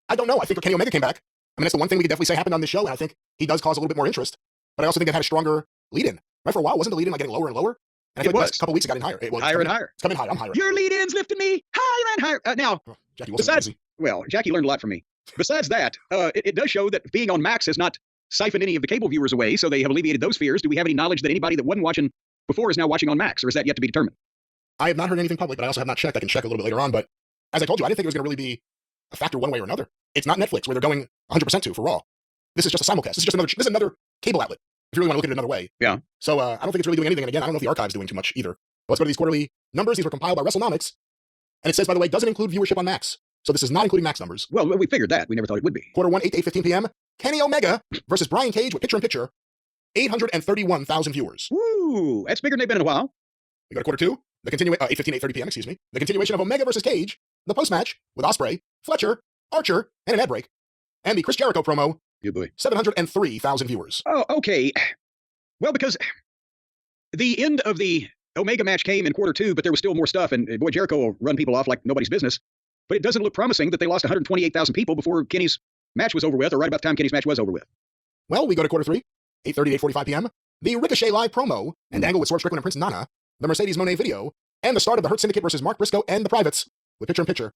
I don't know. I think Kenny Omega came back. I mean, that's the one thing we could definitely say happened on this show, and I think he does cause a little bit more interest. But I also think they've had a stronger lead-in. Right, for a while, wasn't the lead-in like getting lower and lower? And I feel like the last couple weeks it got in higher.
Higher and higher.
It's coming higher. I'm higher.
Your lead-in's lifting me higher and higher. Now,
Jackie Wilson,
Jackie learned a lot from me. Besides that, it does show that being on Max has not siphoned any of the cable viewers away, so they have alleviated those fears. Do we have any knowledge that anybody that wasn't watching before is now watching on Max, or is that yet to be determined?
I have not heard anything public, but I also have not checked. I can check a little bit later on, but as I told you, I didn't think it was going to really be a factor one way or another. It's not Netflix where they're going 100% to for Raw. This is just a simulcast. This is another cable outlet. if you really want to look at it another way.
Yeah.
So I don't think it's really doing anything. And again, I don't know if the archive's doing too much either. But let's go to these quarterly numbers. These were compiled by WrestleNomics. And it says, by the way, doesn't include viewership on Max. So this is not including Max numbers.
Well, we figured that. We never thought it would be.
Quarter 1, 8 to 8:15 p.m. Kenny Omega versus Brian Cage with picture-in-picture. 831,000 viewers.
Woo! That's bigger than they've been in a while.
We go to quarter 2. The 8:15, 8:30 p.m., excuse me. The continuation of Omega versus Cage. The post-match with Ospreay, Fletcher, Archer, and an ad break. And the Chris Jericho promo.
You boy.
703,000 viewers.
Oh, okay. Well, because the end of the Omega match came in quarter 2, but there was still more stuff, and boy, Jericho will run people off like nobody's business. But it doesn't look promising that they lost 128,000 people before Kenny's match was over with, or right about the time Kenny's match was over with.
Well, we go to quarter 3, 8:30, 8:45 p.m. The Ricochet Live promo, and Angle with Swerve Strickland and Prince Nana, the Mercedes Moné video, and the start of the Hurt Syndicate versus Mark Briscoe and the Privates with picture-in-picture.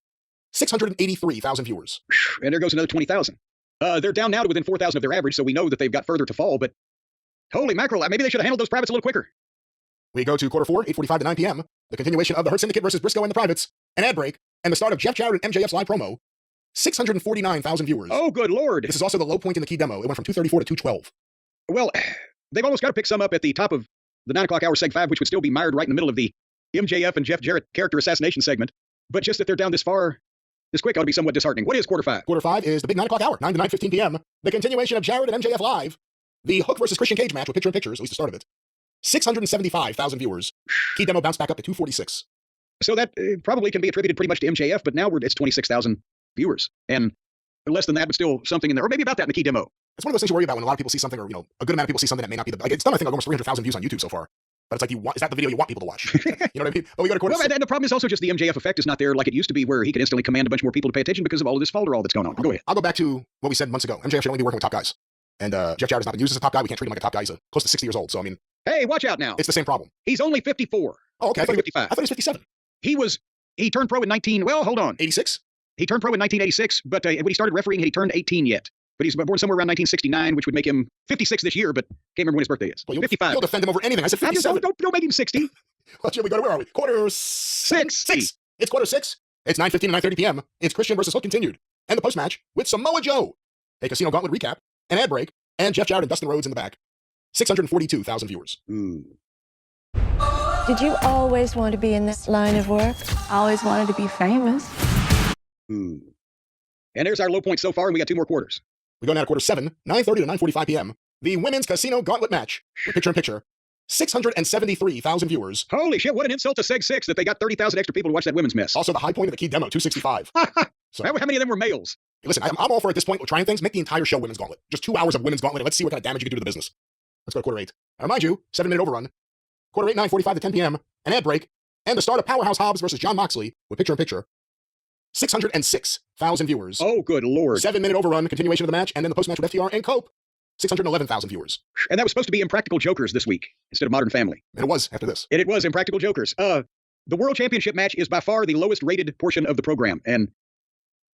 683,000 viewers.
And there goes another 20,000. They're down now to within 4,000 of their average, so we know that they've got further to fall, but holy mackerel, maybe they should have handled those Privates a little quicker.
We go to quarter 4, 8:45 to 9 p.m. The continuation of the Hurt Syndicate versus Briscoe and the Privates, an ad break, and the start of Jeff Jarrett and MJF's live promo. 649,000 viewers.
Oh, good Lord.
This is also the low point in the key demo. It went from 234 to 212.
Well, they've almost got to pick some up at the top of the 9 o'clock hour seg 5, which would still be mired right in the middle of the MJF and Jeff Jarrett character assassination segment. But just that they're down this far, this quick ought to be somewhat disheartening. What is quarter 5?
Quarter 5 is the big 9 o'clock hour, 9 to 9:15 p.m. The continuation of Jarrett and MJF live. The Hook versus Christian Cage match with picture-in-pictures, at least the start of it. 675,000 viewers. Key demo bounced back up to 246.
So that probably can be attributed pretty much to MJF, but now it's 26,000 viewers. And less than that, but still something in there. Or maybe about that in the key demo.
It's one of those things you worry about when a lot of people see something, or, a good amount of people see something that may not be the... Like, it's done, I think, like almost 300,000 views on YouTube so far. But it's like, is that the video you want people to watch? You know what I mean? But we go to quarter...
Well, and the problem is also just the MJF effect is not there like it used to be, where he could instantly command a bunch more people to pay attention because of all of this falderall that's going on. Go ahead.
I'll go back to what we said months ago. MJF should only be working with top guys. And Jeff Jarrett has not been used as a top guy. We can't treat him like a top guy. He's close to 60 years old. So, I mean...
Hey, watch out now.
It's the same problem.
He's only 54.
Oh, okay. I thought
55.
I thought he was 57.
He turned pro in
86?
He turned pro in 1986, but when he started refereeing, had he turned 18 yet? But he's born somewhere around 1969, which would make him 56 this year, but can't remember when his birthday is.
Well,
55.
You'll defend him over anything. I said 57.
Don't make him 60.
Let's we go to, where are we? Quarter 6. It's quarter 6. It's 9:15 and 9:30 p.m. It's Christian versus Hook continued. And the post-match with Samoa Joe. A Casino Gauntlet recap, an ad break, and Jeff Jarrett and Dustin Rhodes in the back. 642,000 viewers.
Did you always want to be in this line of work? I always wanted to be famous.
And there's our low point so far, and we got 2 more quarters.
We go now to quarter 7, 9:30 to 9:45 p.m. The Women's Casino Gauntlet match with picture-in-picture. 673,000 viewers.
Holy shit, what an insult to Seg 6 that they got 30,000 extra people to watch that women's mess.
Also, the high point of the key demo, 265.
So, how many of them were males?
Hey, listen, I'm all for at this point, we're trying things. Make the entire show Women's Gauntlet. Just 2 hours of Women's Gauntlet, and let's see what kind of damage you can do to the business. Let's go to quarter 8. Now, mind you, 7-minute overrun. Quarter 8, 9:45 to 10 p.m. An ad break, and the start of Powerhouse Hobbs versus John Moxley with picture-in-picture. 606,000 viewers.
Oh, good Lord.
7-minute overrun, continuation of the match, and then the post-match with FTR and Cope. 611,000 viewers.
And that was supposed to be Impractical Jokers this week instead of Modern Family.
And it was after this.
And it was Impractical Jokers. The World Championship match is by far the lowest rated portion of the program, and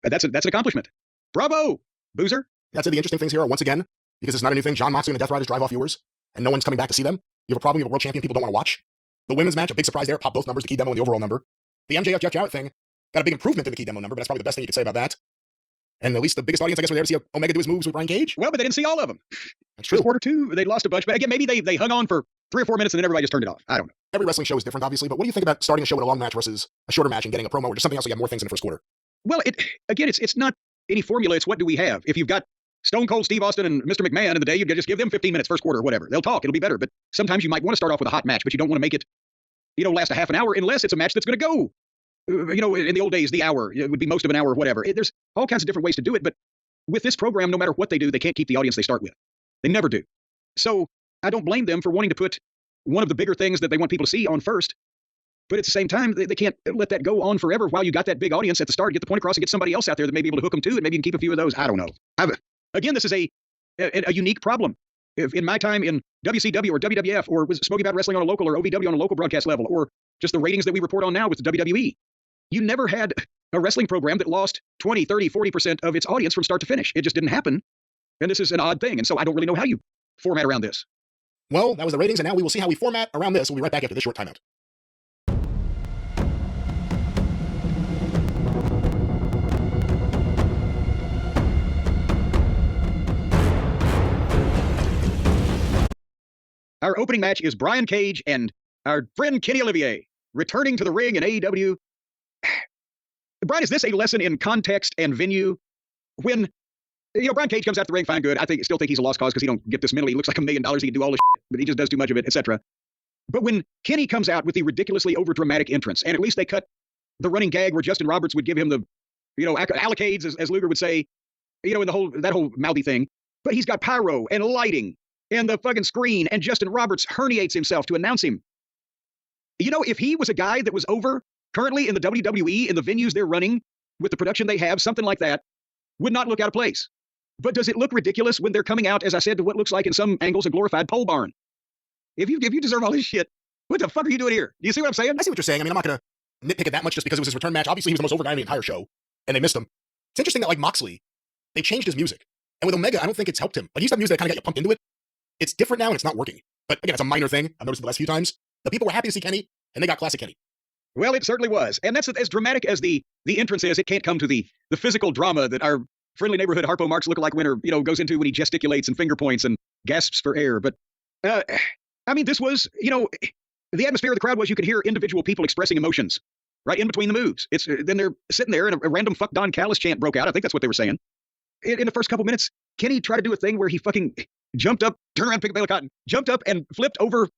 that's an accomplishment. Bravo, Boozer.
That's it. The interesting things here are, once again, because it's not a new thing, John Moxley and the Death Riders drive off viewers, and no one's coming back to see them. You have a problem, you have a world champion people don't want to watch. The women's match, a big surprise there, popped both numbers, the key demo and the overall number. The MJF Jeff Jarrett thing got a big improvement in the key demo number, but that's probably the best thing you could say about that. And at least the biggest audience, I guess, were there to see Omega do his moves with Brian Cage.
Well, but they didn't see all of them.
That's true.
Quarter 2, they lost a bunch, but again, maybe they hung on for 3 or 4 minutes and then everybody just turned it off. I don't know.
Every wrestling show is different, obviously, but what do you think about starting a show with a long match versus a shorter match and getting a promo or just something else so you have more things in the first quarter?
Well, it's not any formula, it's what do we have. If you've got Stone Cold Steve Austin and Mr. McMahon in the day, you just give them 15 minutes first quarter or whatever. They'll talk, it'll be better, but sometimes you might want to start off with a hot match, but you don't want to make it, last a half an hour unless it's a match that's going to go. In the old days, the hour, it would be most of an hour or whatever. There's all kinds of different ways to do it, but with this program, no matter what they do, they can't keep the audience they start with. They never do. So I don't blame them for wanting to put one of the bigger things that they want people to see on first. But at the same time, they can't let that go on forever while you got that big audience at the start. Get the point across and get somebody else out there that may be able to hook them too, and maybe you can keep a few of those. I don't know. Again, this is a unique problem. If in my time in WCW or WWF or was Smoky Mountain Wrestling on a local or OVW on a local broadcast level or just the ratings that we report on now with the WWE, you never had a wrestling program that lost 20, 30, 40% of its audience from start to finish. It just didn't happen. And this is an odd thing. And so I don't really know how you format around this.
Well, that was the ratings, and now we will see how we format around this. We'll be right back after this short timeout.
Our opening match is Brian Cage and our friend Kenny Olivier returning to the ring in AEW. Brian, is this a lesson in context and venue? When, Brian Cage comes out the ring, fine, good. Still think he's a lost cause because he don't get this mentally. He looks like $1 million. He can do all this shit, but he just does too much of it, etc. But when Kenny comes out with the ridiculously over-dramatic entrance, and at least they cut the running gag where Justin Roberts would give him the, allocates, as Luger would say, and that whole mouthy thing. But he's got pyro and lighting and the fucking screen, and Justin Roberts herniates himself to announce him. If he was a guy that was over currently in the WWE, in the venues they're running, with the production they have, something like that would not look out of place. But does it look ridiculous when they're coming out, as I said, to what looks like in some angles a glorified pole barn? If you deserve all this shit, what the fuck are you doing here? Do you see what I'm saying?
I see what you're saying. I mean, I'm not going to nitpick it that much just because it was his return match. Obviously, he was the most over guy in the entire show, and they missed him. It's interesting that, like Moxley, they changed his music. And with Omega, I don't think it's helped him. Like, he used to have music that kind of got you pumped into it. It's different now, and it's not working. But again, it's a minor thing. I've noticed it the last few times. The people were happy to see Kenny, and they got classic Kenny.
Well, it certainly was. And that's as dramatic as the entrance is. It can't come to the physical drama that our friendly neighborhood Harpo Marx lookalike winner, goes into when he gesticulates and finger points and gasps for air. But, this was, the atmosphere of the crowd was you could hear individual people expressing emotions right in between the moves. Then they're sitting there and a random fuck Don Callis chant broke out. I think that's what they were saying. In the first couple minutes, Kenny tried to do a thing where he fucking jumped up, turned around, picked a bale of cotton, jumped up and flipped over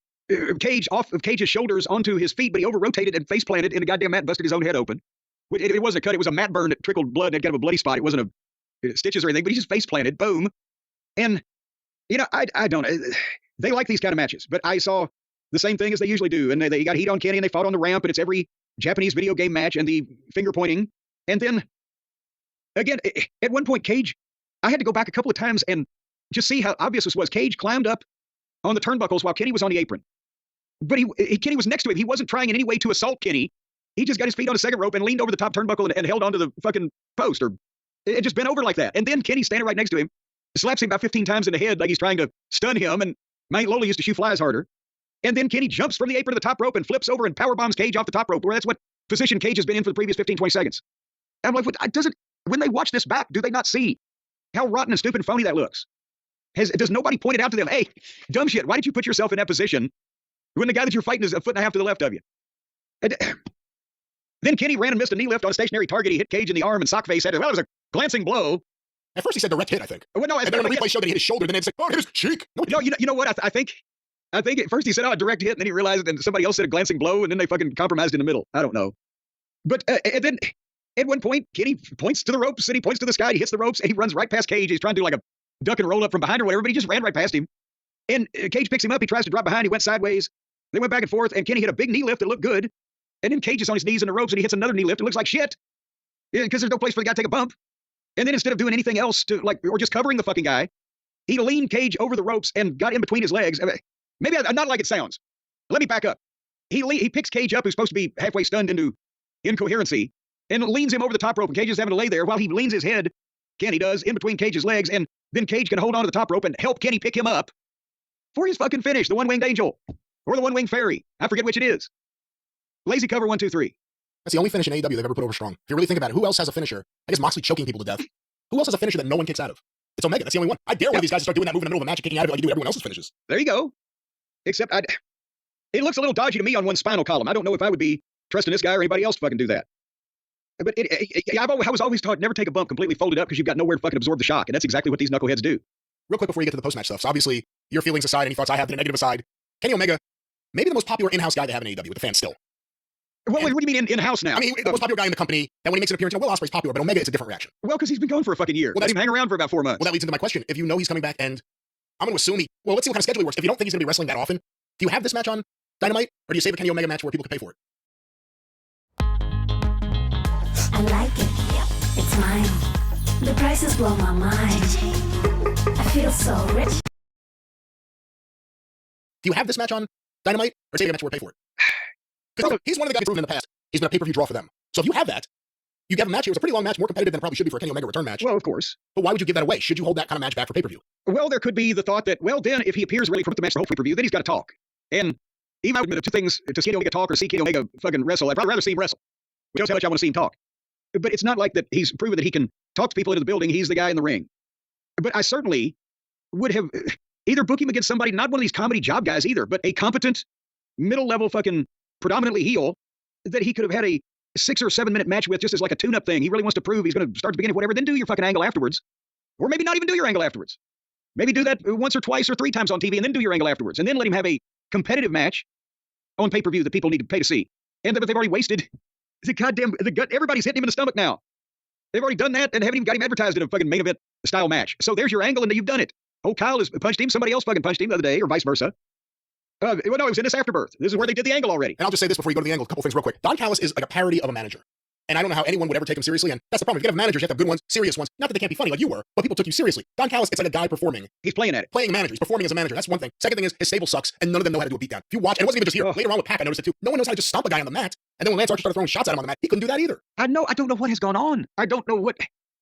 Cage off of Cage's shoulders onto his feet, but he over-rotated and face-planted in a goddamn mat and busted his own head open. It wasn't a cut. It was a mat burn that trickled blood and had kind of a bloody spot. It wasn't stitches or anything, but he just face-planted, boom. And, I don't, they like these kind of matches, but I saw the same thing as they usually do. And they got heat on Kenny and they fought on the ramp, and it's every Japanese video game match and the finger pointing. And then, again, at one point, Cage, I had to go back a couple of times and just see how obvious this was. Cage climbed up on the turnbuckles while Kenny was on the apron. But Kenny was next to him. He wasn't trying in any way to assault Kenny. He just got his feet on the second rope and leaned over the top turnbuckle and held onto the fucking post, or it just bent over like that. And then Kenny standing right next to him, slaps him about 15 times in the head like he's trying to stun him, and Mount Lola used to shoot flies harder. And then Kenny jumps from the apron to the top rope and flips over and power bombs Cage off the top rope, where that's what position Cage has been in for the previous 15, 20 seconds. And I'm like, when they watch this back, do they not see how rotten and stupid and phony that looks? Does nobody point it out to them? Hey, dumb shit, why did you put yourself in that position when the guy that you're fighting is a foot and a half to the left of you? And then Kenny ran and missed a knee lift on a stationary target. He hit Cage in the arm, and Sockface said, well, it was a glancing blow.
At first he said direct hit, I think.
Well, no,
and then on the replay showed that he hit his shoulder, then it's like, oh, it hit his cheek.
No, you know what? I think at first he said, a direct hit, and then he realized it, and somebody else said a glancing blow, and then they fucking compromised in the middle. I don't know. But and then at one point, Kenny points to the ropes, and he points to the sky, he hits the ropes, and he runs right past Cage. He's trying to do like a duck and roll up from behind or whatever, but he just ran right past him. And Cage picks him up, he tries to drop behind, he went sideways. They went back and forth, and Kenny hit a big knee lift that looked good. And then Cage is on his knees in the ropes, and he hits another knee lift. It looks like shit. Because there's no place for the guy to take a bump. And then instead of doing anything else or just covering the fucking guy, he leaned Cage over the ropes and got in between his legs. Maybe I'm not like it sounds. Let me back up. He picks Cage up, who's supposed to be halfway stunned into incoherency, and leans him over the top rope. And Cage is having to lay there while he leans his head, Kenny does, in between Cage's legs. And then Cage can hold on to the top rope and help Kenny pick him up for his fucking finish, the one-winged angel or the one-winged fairy. I forget which it is. Lazy cover 1, 2, 3.
That's the only finish in AEW they've ever put over strong. If you really think about it, who else has a finisher? I guess Moxley choking people to death. Who else has a finisher that no one kicks out of? It's Omega. That's the only one. I dare one of these guys to start doing that move in the middle of a match and kicking out of it like you do everyone else's finishes.
There you go. Except it looks a little dodgy to me on one spinal column. I don't know if I would be trusting this guy or anybody else to fucking do that. But I was always taught never take a bump completely folded up because you've got nowhere to fucking absorb the shock. And that's exactly what these knuckleheads do.
Real quick before you get to the post-match stuff. So obviously, your feelings aside, any thoughts I have, the negative aside, Kenny Omega, maybe the most popular in-house guy they have in AEW with the fans still.
Well, what do you mean in-house now?
I mean, the most popular guy in the company, that when he makes an appearance, Will Ospreay's popular, but Omega, it's a different reaction.
Well, because he's been gone for a fucking year. Well, let him hang around for about 4 months.
Well, that leads into my question. If you know he's coming back, and I'm going to assume let's see what kind of schedule he works. If you don't think he's going to be wrestling that often, do you have this match on Dynamite, or do you save a Kenny Omega match where people can pay for it?
I like it. It's mine. The prices blow my mind. I feel so rich.
Do you have this match on Dynamite, or save a match where pay for it? Because he's one of the guys who's proven in the past. He's been a pay-per-view draw for them. So if you have that, you have a match here. It was a pretty long match, more competitive than it probably should be for a Kenny Omega return match.
Well, of course.
But why would you give that away? Should you hold that kind of match back for pay-per-view?
Well, there could be the thought that, well, then if he appears ready for the match for whole pay-per-view, then he's got to talk. And even I would admit the two things, to see Kenny Omega talk or see Kenny Omega fucking wrestle, I'd rather see him wrestle. Which tells how much I want to see him talk. But it's not like that he's proven that he can talk to people into the building. He's the guy in the ring. But I certainly would have, either book him against somebody, not one of these comedy job guys either, but a competent, middle-level fucking predominantly heel that he could have had a 6 or 7 minute match with just as like a tune-up thing. He really wants to prove he's going to start to begin at whatever, then do your fucking angle afterwards. Or maybe not even do your angle afterwards. Maybe do that once or twice or 3 times on TV and then do your angle afterwards. And then let him have a competitive match on pay-per-view that people need to pay to see. And but they've already wasted everybody's hitting him in the stomach now. They've already done that and haven't even got him advertised in a fucking main event style match. So there's your angle and you've done it. Oh, Kyle has punched him. Somebody else fucking punched him the other day or vice versa. Well, no, it was in this Afterbirth. This is where they did the angle already.
And I'll just say this before you go to the angle, a couple things real quick. Don Callis is like a parody of a manager. And I don't know how anyone would ever take him seriously. And that's the problem. If you have managers, you have to have good ones, serious ones. Not that they can't be funny like you were, but people took you seriously. Don Callis, it's like a guy performing.
He's playing at it.
Playing a manager. He's performing as a manager. That's one thing. Second thing is his stable sucks, and none of them know how to do a beatdown. If you watch, and it wasn't even just here. Later on with Pac, I noticed it too. No one knows how to just stomp a guy on the mat. And then when Lance Archer started throwing shots at him on the mat, he couldn't do that either.
I don't know what has gone on. I don't know what.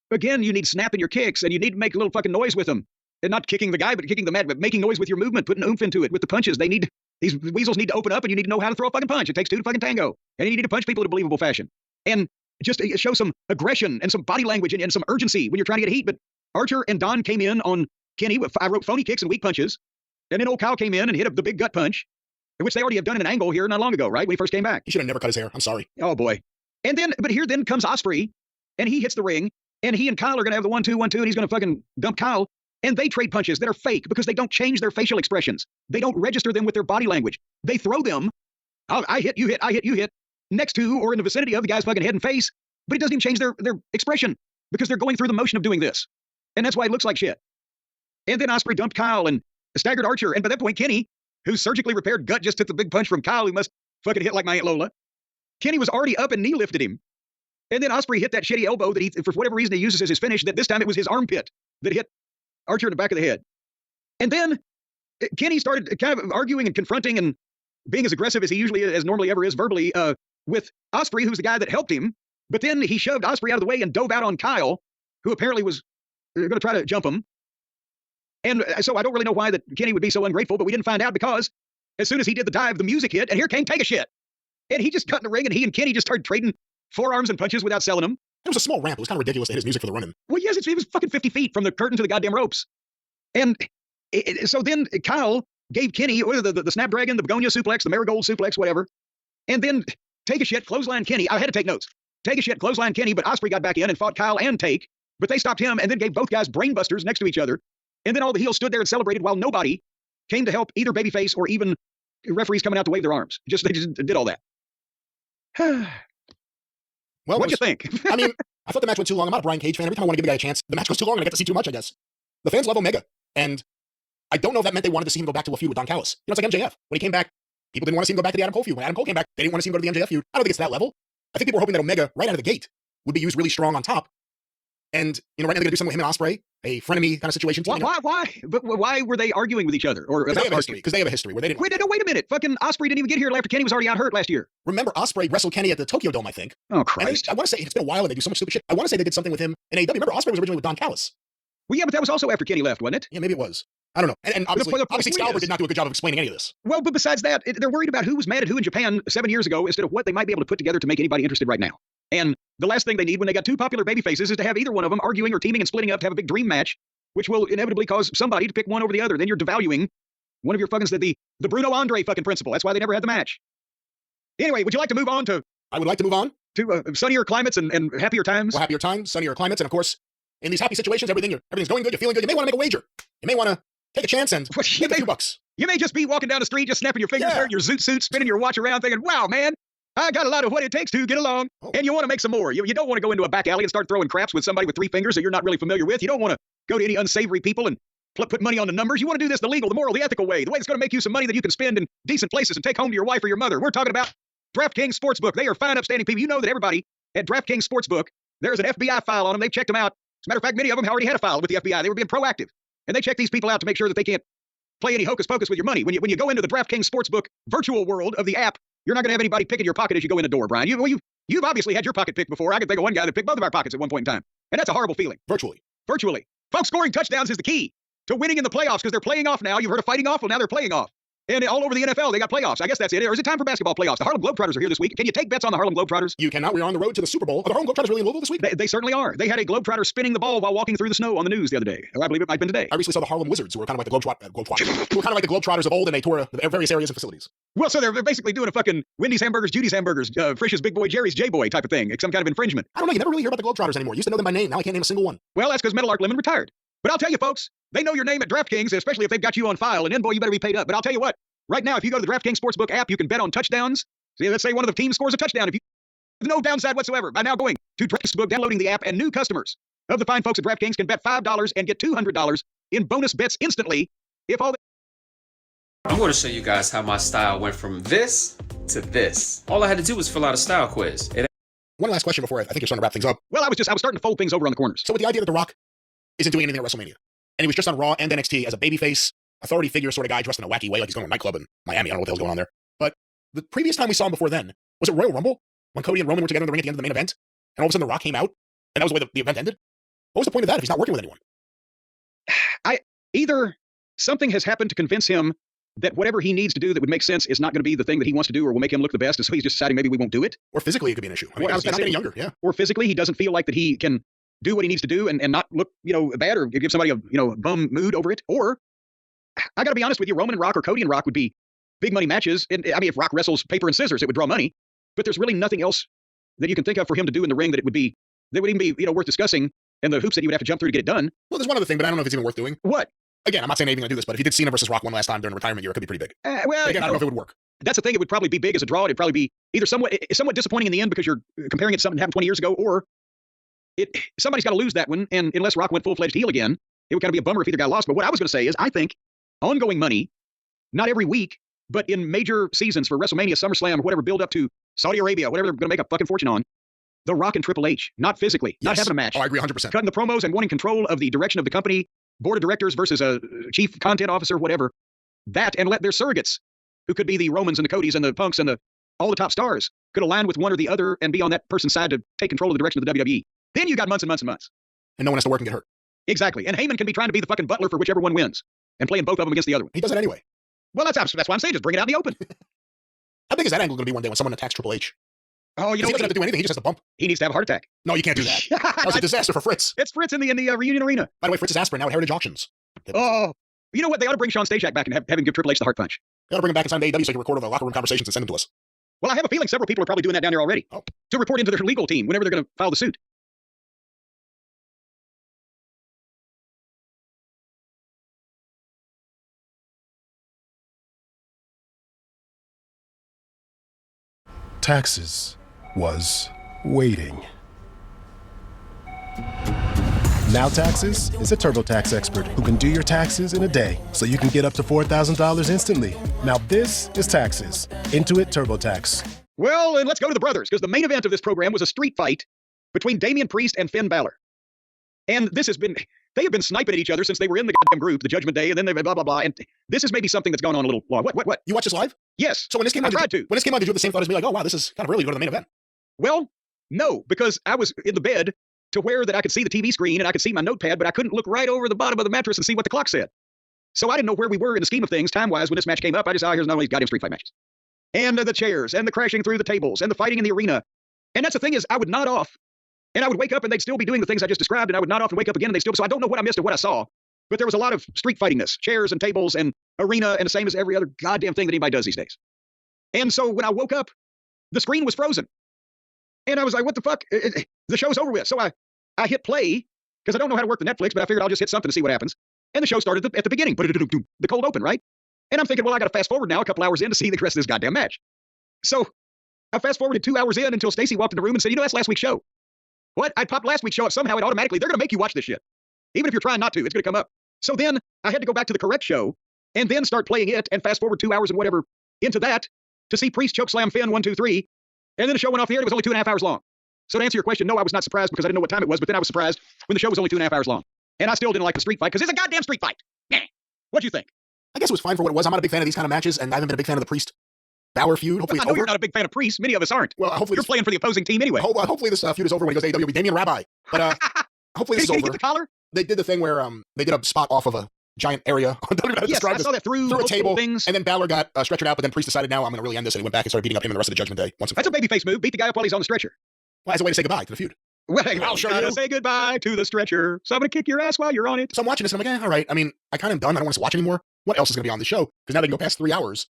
Again, you need snap in your kicks, and you need to make a little fucking noise with them. And not kicking the guy, but kicking the mat, but making noise with your movement, putting oomph into it with the punches. These weasels need to open up, and you need to know how to throw a fucking punch. It takes 2 to fucking tango. And you need to punch people in a believable fashion. And just show some aggression and some body language and some urgency when you're trying to get heat. But Archer and Don came in on Kenny. I wrote phony kicks and weak punches. And then old Kyle came in and hit the big gut punch, which they already have done in an angle here not long ago, right? When he first came back.
He should have never cut his hair. I'm sorry.
Oh, boy. But here then comes Ospreay, and he hits the ring, and he and Kyle are going to have the 1-2, 1-2, and he's going to fucking dump Kyle. And they trade punches that are fake because they don't change their facial expressions. They don't register them with their body language. They throw them, I hit, you hit, I hit, you hit, next to or in the vicinity of the guy's fucking head and face, but it doesn't even change their expression because they're going through the motion of doing this. And that's why it looks like shit. And then Ospreay dumped Kyle and staggered Archer. And by that point, Kenny, whose surgically repaired gut just took the big punch from Kyle, who must fucking hit like my Aunt Lola. Kenny was already up and knee lifted him. And then Ospreay hit that shitty elbow that he, for whatever reason, he uses as his finish, that this time it was his armpit that hit Archer in the back of the head. And then Kenny started kind of arguing and confronting and being as aggressive as he usually as normally ever is verbally with Ospreay, who's the guy that helped him. But then he shoved Ospreay out of the way and dove out on Kyle, who apparently was going to try to jump him. And so I don't really know why that Kenny would be so ungrateful, but we didn't find out because as soon as he did the dive, the music hit, and here came Take a Shit. And he just got in the ring, and he and Kenny just started trading forearms and punches without selling them.
It was a small ramp. It was kind of ridiculous to hit his music for the run-in.
Well, yes, it was fucking 50 feet from the curtain to the goddamn ropes. And so then Kyle gave Kenny the Snapdragon, the Begonia suplex, the Marigold suplex, whatever. And then Take a Shit, clothesline Kenny. I had to take notes. Take a Shit, clothesline Kenny, but Ospreay got back in and fought Kyle and Take. But they stopped him and then gave both guys brainbusters next to each other. And then all the heels stood there and celebrated while nobody came to help either babyface or even referees coming out to wave their arms. They just did all that.
Well,
what'd you think?
I mean, I thought the match went too long. I'm not a Brian Cage fan. Every time I want to give a guy a chance, the match goes too long and I get to see too much, I guess. The fans love Omega. And I don't know if that meant they wanted to see him go back to a feud with Don Callis. You know, it's like MJF. When he came back, people didn't want to see him go back to the Adam Cole feud. When Adam Cole came back, they didn't want to see him go to the MJF feud. I don't think it's that level. I think people were hoping that Omega, right out of the gate, would be used really strong on top. And, you know, right now they're going to do something with him and Ospreay, a frenemy kind of situation.
Why? But why were they arguing with each other?
Because they have a history. Because they have a history where they didn't.
Wait a minute. Fucking Ospreay didn't even get here after Kenny was already out hurt last year.
Remember, Ospreay wrestled Kenny at the Tokyo Dome, I think.
Oh, Christ.
I want to say, it's been a while and they do so much stupid shit. I want to say they did something with him in AEW. Remember, Ospreay was originally with Don Callis.
Well, yeah, but that was also after Kenny left, wasn't it?
Yeah, maybe it was. I don't know. And obviously Excalibur did not do a good job of explaining any of this.
Well, but besides that, they're worried about who was mad at who in Japan 7 years ago instead of what they might be able to put together to make anybody interested right now. And the last thing they need when they got two popular babyfaces is to have either one of them arguing or teaming and splitting up to have a big dream match, which will inevitably cause somebody to pick one over the other. Then you're devaluing one of your fucking, the Bruno Andre fucking principle. That's why they never had the match. Anyway, would you like to move on to...
I would like to move on.
To sunnier climates and happier times?
Well, happier times, sunnier climates, and of course, in these happy situations, everything's going good, you're feeling good, you may want to make a wager. You may want to take a chance and make a few bucks.
You may just be walking down the street, just snapping your fingers, wearing your zoot suit, spinning your watch around, thinking, wow, man, I got a lot of what it takes to get along. Oh. And you want to make some more. You don't want to go into a back alley and start throwing craps with somebody with 3 fingers that you're not really familiar with. You don't want to go to any unsavory people and put money on the numbers. You want to do this the legal, the moral, the ethical way, the way that's going to make you some money that you can spend in decent places and take home to your wife or your mother. We're talking about DraftKings Sportsbook. They are fine, upstanding people. You know that everybody at DraftKings Sportsbook, there's an FBI file on them. They've checked them out. As a matter of fact, many of them already had a file with the FBI. They were being proactive. And they check these people out to make sure that they can't play any hocus pocus with your money. When you go into the DraftKings Sportsbook virtual world of the app, you're not going to have anybody picking your pocket as you go in the door, Brian. You've obviously had your pocket picked before. I can think of one guy that picked both of our pockets at one point in time. And that's a horrible feeling.
Virtually.
Folks, scoring touchdowns is the key to winning in the playoffs because they're playing off now. You've heard of fighting off? Well, now they're playing off. And all over the NFL, they got playoffs. I guess that's it. Or is it time for basketball playoffs? The Harlem Globetrotters are here this week. Can you take bets on the Harlem Globetrotters?
You cannot. We're on the road to the Super Bowl. Are the Harlem Globetrotters really in Louisville this week?
They certainly are. They had a Globetrotter spinning the ball while walking through the snow on the news the other day. Or I believe it might have been today.
I recently saw the Harlem Wizards, who were kind of like the who were kind of like the Globetrotters of old, and they tour various areas and facilities.
Well, so they're basically doing a fucking Wendy's hamburgers, Judy's hamburgers, Frisch's Big Boy, Jerry's J-Boy type of thing. Some kind of infringement.
I don't know. You never really hear about the Globetrotters anymore. You used to know them by name. Now I can't name a single one.
Well, that's because Metal Arc Lemon retired. But I'll tell you, folks, they know your name at DraftKings, especially if they've got you on file. And then, boy, you better be paid up. But I'll tell you what. Right now, if you go to the DraftKings Sportsbook app, you can bet on touchdowns. See, let's say one of the teams scores a touchdown. If you no downside whatsoever by now going to DraftKings, downloading the app, and new customers of the fine folks at DraftKings can bet $5 and get $200 in bonus bets instantly if all.
I'm going to show you guys how my style went from this to this. All I had to do was fill out a style quiz.
One last question before I think you're starting to wrap things up.
Well, I was starting to fold things over on the corners.
So with the idea that The Rock isn't doing anything at WrestleMania, and he was just on Raw and NXT as a babyface, authority figure sort of guy dressed in a wacky way, like he's going to a nightclub in Miami. I don't know what the hell's going on there. But the previous time we saw him before then, was it Royal Rumble? When Cody and Roman were together in the ring at the end of the main event, and all of a sudden The Rock came out, and that was the way the event ended? What was the point of that if he's not working with anyone?
Either something has happened to convince him that whatever he needs to do that would make sense is not going to be the thing that he wants to do or will make him look the best, and so he's just deciding maybe we won't do it.
Or physically it could be an issue. I mean, he's not getting younger, yeah.
Or physically he doesn't feel like that he can do what he needs to do and not look, bad or give somebody a bum mood over it. Or, I got to be honest with you, Roman and Rock or Cody and Rock would be big money matches. And I mean, if Rock wrestles paper and scissors, it would draw money. But there's really nothing else that you can think of for him to do in the ring that would even be worth discussing, and the hoops that he would have to jump through to get it done.
Well, there's one other thing, but I don't know if it's even worth doing.
What?
Again, I'm not saying anything to do this, but if you did Cena versus Rock one last time during the retirement year, it could be pretty big.
Well,
again, I don't know if it would work.
That's the thing. It would probably be big as a draw. It'd probably be either somewhat disappointing in the end because you're comparing it to something that happened 20 years ago, or somebody's got to lose that one. And unless Rock went full-fledged heel again, it would kind of be a bummer if either got lost. But what I was going to say is I think ongoing money, not every week, but in major seasons for WrestleMania, SummerSlam, or whatever, build up to Saudi Arabia, whatever they're going to make a fucking fortune on, The Rock and Triple H, not physically, not having a match.
Oh, I agree 100%.
Cutting the promos and wanting control of the direction of the company, board of directors versus a chief content officer, whatever. That, and let their surrogates, who could be the Romans and the Codys and the Punks and all the top stars, could align with one or the other and be on that person's side to take control of the direction of the WWE. Then you got months and months and months.
And no one has to work and get hurt.
Exactly. And Heyman can be trying to be the fucking butler for whichever one wins and playing both of them against the other one.
He does it anyway.
Well, that's why I'm saying just bring it out in the open.
How big is that angle going to be one day when someone attacks Triple H?
Oh,
he doesn't have to do anything. He just has to bump.
He needs to have a heart attack.
No, you can't do that. That was a disaster for Fritz.
It's Fritz in the reunion arena.
By the way, Fritz's aspirin now at Heritage Auctions.
Oh, you know what? They ought to bring Sean Stasiak back and have him give Triple H the heart punch.
They ought to bring him back inside the AEW so he can record all the locker room conversations and send them to us.
Well, I have a feeling several people are probably doing that down there already.
Oh.
To report into their legal team whenever they're going to file the suit.
Taxes was waiting. Now Taxes is a TurboTax expert who can do your taxes in a day so you can get up to $4,000 instantly. Now this is Taxes. Intuit TurboTax.
Well, and let's go to the brothers, because the main event of this program was a street fight between Damian Priest and Finn Balor. And they have been sniping at each other since they were in the goddamn group, the Judgment Day, and then they blah, blah, blah. And this is maybe something that's gone on a little long. What?
You watch this live?
Yes.
So when this came on, did you have the same thought as me, like, oh, wow, this is kind of early to go to the main event?
Well, no, because I was in the bed to where that I could see the TV screen and I could see my notepad, but I couldn't look right over the bottom of the mattress and see what the clock said. So I didn't know where we were in the scheme of things, time-wise, when this match came up. I just, here's not only these goddamn street fight matches. And the chairs, and the crashing through the tables, and the fighting in the arena. And that's the thing is, I would nod off, and I would wake up, and they'd still be doing the things I just described, and I would nod off and wake up again, and they'd still, so I don't know what I missed or what I saw, but there was a lot of street fightingness, chairs and tables and arena, and the same as every other goddamn thing that anybody does these days. And so when I woke up, the screen was frozen. And I was like, what the fuck? The show's over with. So I hit play, because I don't know how to work the Netflix, but I figured I'll just hit something to see what happens. And the show started at the beginning, the cold open, right? And I'm thinking, well, I got to fast forward now a couple hours in to see the rest of this goddamn match. So I fast forwarded 2 hours in until Stacy walked in the room and said, that's last week's show. What? I popped last week's show up somehow, and automatically, they're going to make you watch this shit. Even if you're trying not to, it's going to come up. So then I had to go back to the correct show and then start playing it and fast forward 2 hours and whatever into that to see Priest chokeslam Finn 1, 2, 3. And then the show went off the air. It was only 2.5 hours long. So to answer your question, no, I was not surprised because I didn't know what time it was, but then I was surprised when the show was only 2.5 hours long. And I still didn't like the street fight because it's a goddamn street fight. What'd you think?
I guess it was fine for what it was. I'm not a big fan of these kind of matches, and I haven't been a big fan of the Priest Balor feud. Hopefully
I know you're not a big fan of Priest. Many of us aren't.
Well, hopefully
you're playing for the opposing team anyway.
Hopefully this feud is over when he goes to AEW. It'll be Damian Rabbi. But hopefully this is over.
Did he get the collar?
They did the thing where they did a spot off of a giant area. I don't even know how to
Yes,
describe
I
this.
saw that through
Through a
multiple
table,
things.
and then Balor got stretchered out, but then Priest decided, now I'm going to really end this, and he went back and started beating up him and the rest of the Judgment Day.
That's a babyface move. Beat the guy up while he's on the stretcher.
Well, as a way to say goodbye to the feud.
Well,
I'll show
gotta
you.
say goodbye to the stretcher. So I'm going to kick your ass while you're on it.
So I'm watching this, and I'm like, all right. I mean, I kind of done. I don't want to watch anymore. What else is going to be on the show? Because now they can go past 3 hours.